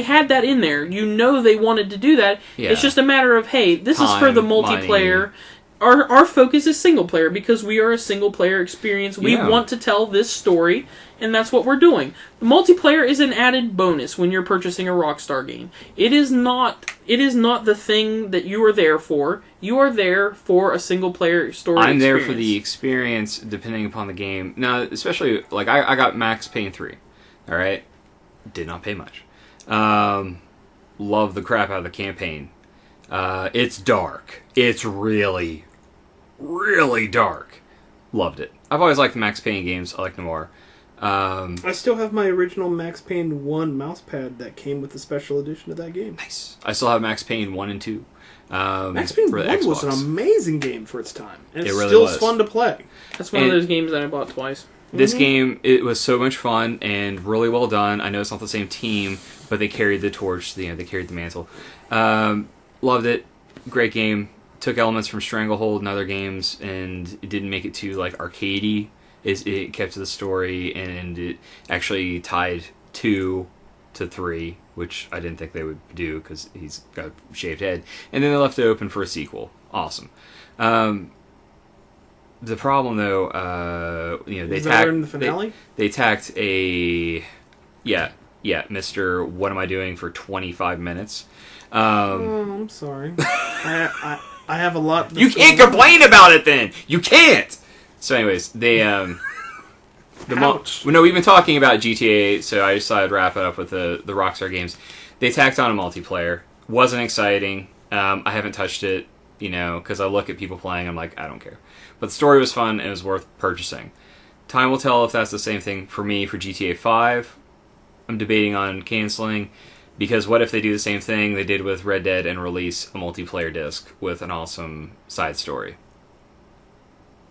had that in there. They wanted to do that. Yeah. It's just a matter of, hey, this is for the Time, multiplayer. money. Our focus is single player because we are a single player experience. We want to tell this story, and that's what we're doing. The multiplayer is an added bonus when you're purchasing a Rockstar game. It is not the thing that you are there for. You are there for a single player story I'm there experience. for the experience, depending upon the game. Now, especially, like, I got Max Payne 3. Alright? Did not pay much. Love the crap out of the campaign. It's dark. It's really, really dark. Loved it. I've always liked the Max Payne games. I like noir. I still have my original Max Payne 1 mousepad that came with the special edition of that game. Nice. I still have Max Payne 1 and 2. Max Payne 1 was an amazing game for its time. And it's really still was. fun to play. That's one of those games that I bought twice. This game, it was so much fun and really well done. I know it's not the same team, but they carried the torch. They carried the mantle. Loved it. Great game. Took elements from Stranglehold and other games, and it didn't make it too arcadey. It kept to the story, and it actually tied 2 to 3, which I didn't think they would do because he's got a shaved head. And then they left it open for a sequel. Awesome. The problem, though, they tacked in the finale. They tacked a Mr. What am I doing for 25 minutes? I'm sorry. I have a lot. You can't complain about it then. You can't. So, anyways, they Ouch. no, we've been talking about GTA, so I just thought I'd wrap it up with the Rockstar games. They tacked on a multiplayer. Wasn't exciting. I haven't touched it, because I look at people playing. I'm like, I don't care. But the story was fun and it was worth purchasing. Time will tell if that's the same thing for me for GTA 5. I'm debating on canceling, because what if they do the same thing they did with Red Dead and release a multiplayer disc with an awesome side story?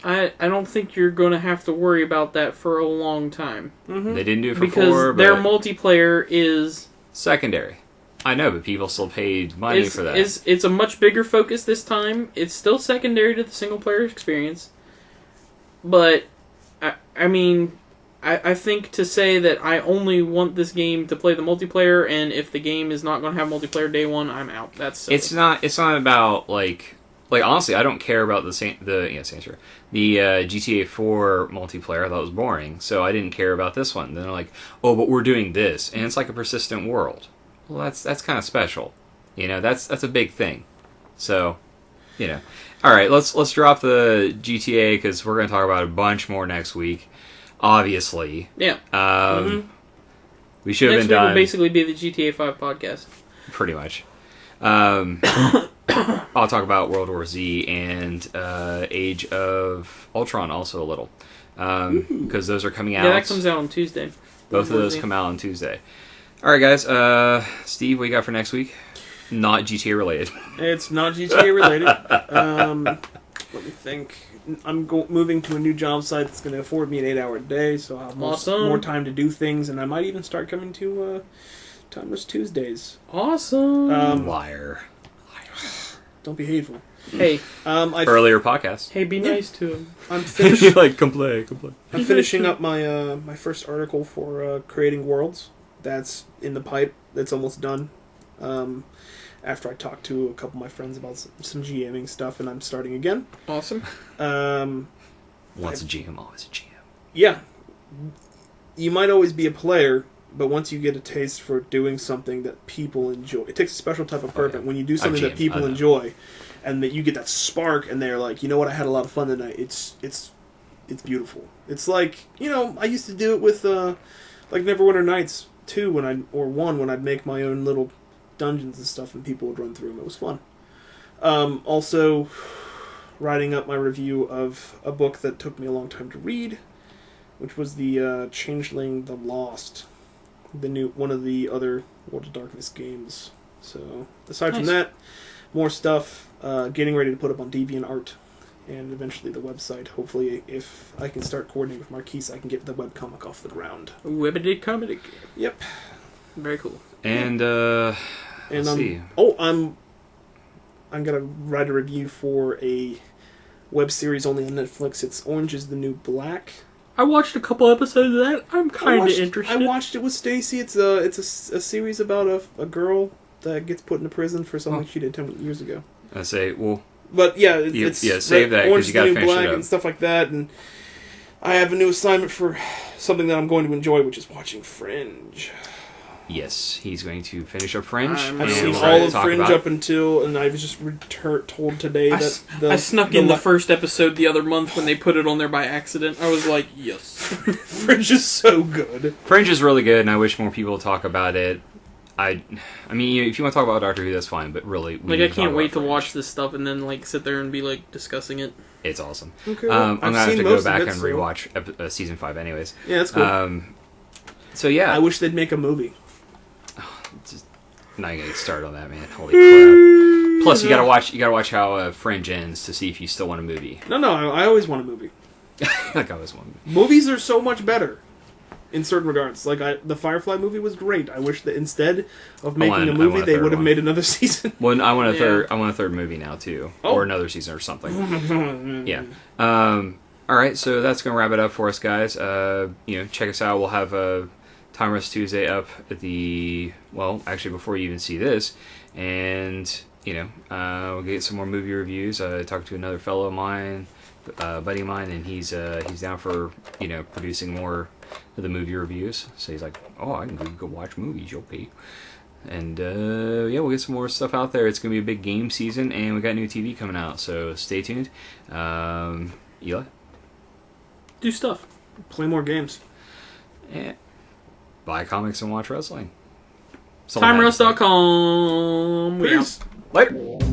I don't think you're going to have to worry about that for a long time. Mm-hmm. They didn't do it for because 4, but their multiplayer is secondary. I know, but people still paid money for that. It's a much bigger focus this time. It's still secondary to the single player experience. But, I think to say that I only want this game to play the multiplayer, and if the game is not going to have multiplayer day one, I'm out. That's silly. It's not about, like honestly, I don't care about the GTA 4 multiplayer. I thought it was boring, so I didn't care about this one. Then they're like, oh, but we're doing this, and it's like a persistent world. Well, that's kind of special. That's a big thing. So, all right, let's drop the GTA, because we're going to talk about a bunch more next week. Obviously, yeah. We should have Next been week done. will basically be the GTA 5 podcast. Pretty much. I'll talk about World War Z and Age of Ultron also a little, because those are coming out. Yeah, that comes out on Tuesday. Both of those come out on Tuesday. All right, guys. Steve, what you got for next week? Not GTA related. It's not GTA related. Let me think. I'm moving to a new job site that's going to afford me an 8-hour day, so I'll have more time to do things, and I might even start coming to Timeless Tuesdays. Awesome. Liar. Don't be hateful. Hey. Earlier podcast. Hey, be nice to him. I'm finished. complain. I'm finishing up my my first article for creating worlds. That's in the pipe. That's almost done. After I talked to a couple of my friends about some GMing stuff, and I'm starting again. Awesome. Once a GM, always a GM. Yeah. You might always be a player, but once you get a taste for doing something that people enjoy, it takes a special type of purpose. When you do something that people enjoy, and that you get that spark, and they're like, you know what, I had a lot of fun tonight. It's beautiful. It's like, I used to do it with like Neverwinter Nights 2 when I'd make my own little dungeons and stuff, and people would run through them. It was fun. Also, writing up my review of a book that took me a long time to read, which was the Changeling the Lost, one of the other World of Darkness games. So, aside from that, more stuff. Getting ready to put up on DeviantArt, and eventually the website. Hopefully, if I can start coordinating with Marquise, I can get the webcomic off the ground. Webbity comedy. Yep. Very cool. And let's see. Oh, I'm gonna write a review for a web series only on Netflix. It's Orange is the New Black. I watched a couple episodes of that. I'm kind of interested. I watched it with Stacy. It's a series about a girl that gets put into prison for something she did 10 years ago. I say, well, but yeah, it's save that because you got to finish Black it up and stuff like that. And I have a new assignment for something that I'm going to enjoy, which is watching Fringe. Yes, he's going to finish up Fringe. I've seen all of Fringe up until, and I was just told today that I snuck in the first episode the other month when they put it on there by accident. I was like, yes. Fringe is so good. Fringe is really good, and I wish more people would talk about it. I mean, if you want to talk about Doctor Who, that's fine, but really, I can't wait to watch this stuff and then sit there and be discussing it. It's awesome. Okay, I'm gonna have to go back and rewatch season 5, anyways. Yeah, that's cool. So yeah, I wish they'd make a movie. Just not gonna get started on that, man. Holy crap! Plus, you gotta watch how Fringe ends to see if you still want a movie. No, I always want a movie. I always want a movie. Movies are so much better. In certain regards, the Firefly movie was great. I wish that instead of making a movie, they would have made another season. Well, I want a third. I want a third movie now too, or another season or something. Yeah. All right, so that's gonna wrap it up for us, guys. Check us out. We'll have a Time Rest Tuesday up at actually before you even see this, and we'll get some more movie reviews. I talked to another fellow of mine, buddy of mine, and he's down for producing more of the movie reviews. So he's like, oh, I can go watch movies, you'll pay. And yeah, we'll get some more stuff out there. It's gonna be a big game season, and we got new TV coming out, so stay tuned. Eli, Do stuff. Play more games. and buy comics and watch wrestling. Someone had to say it. TimeRust.com. Peace. Later.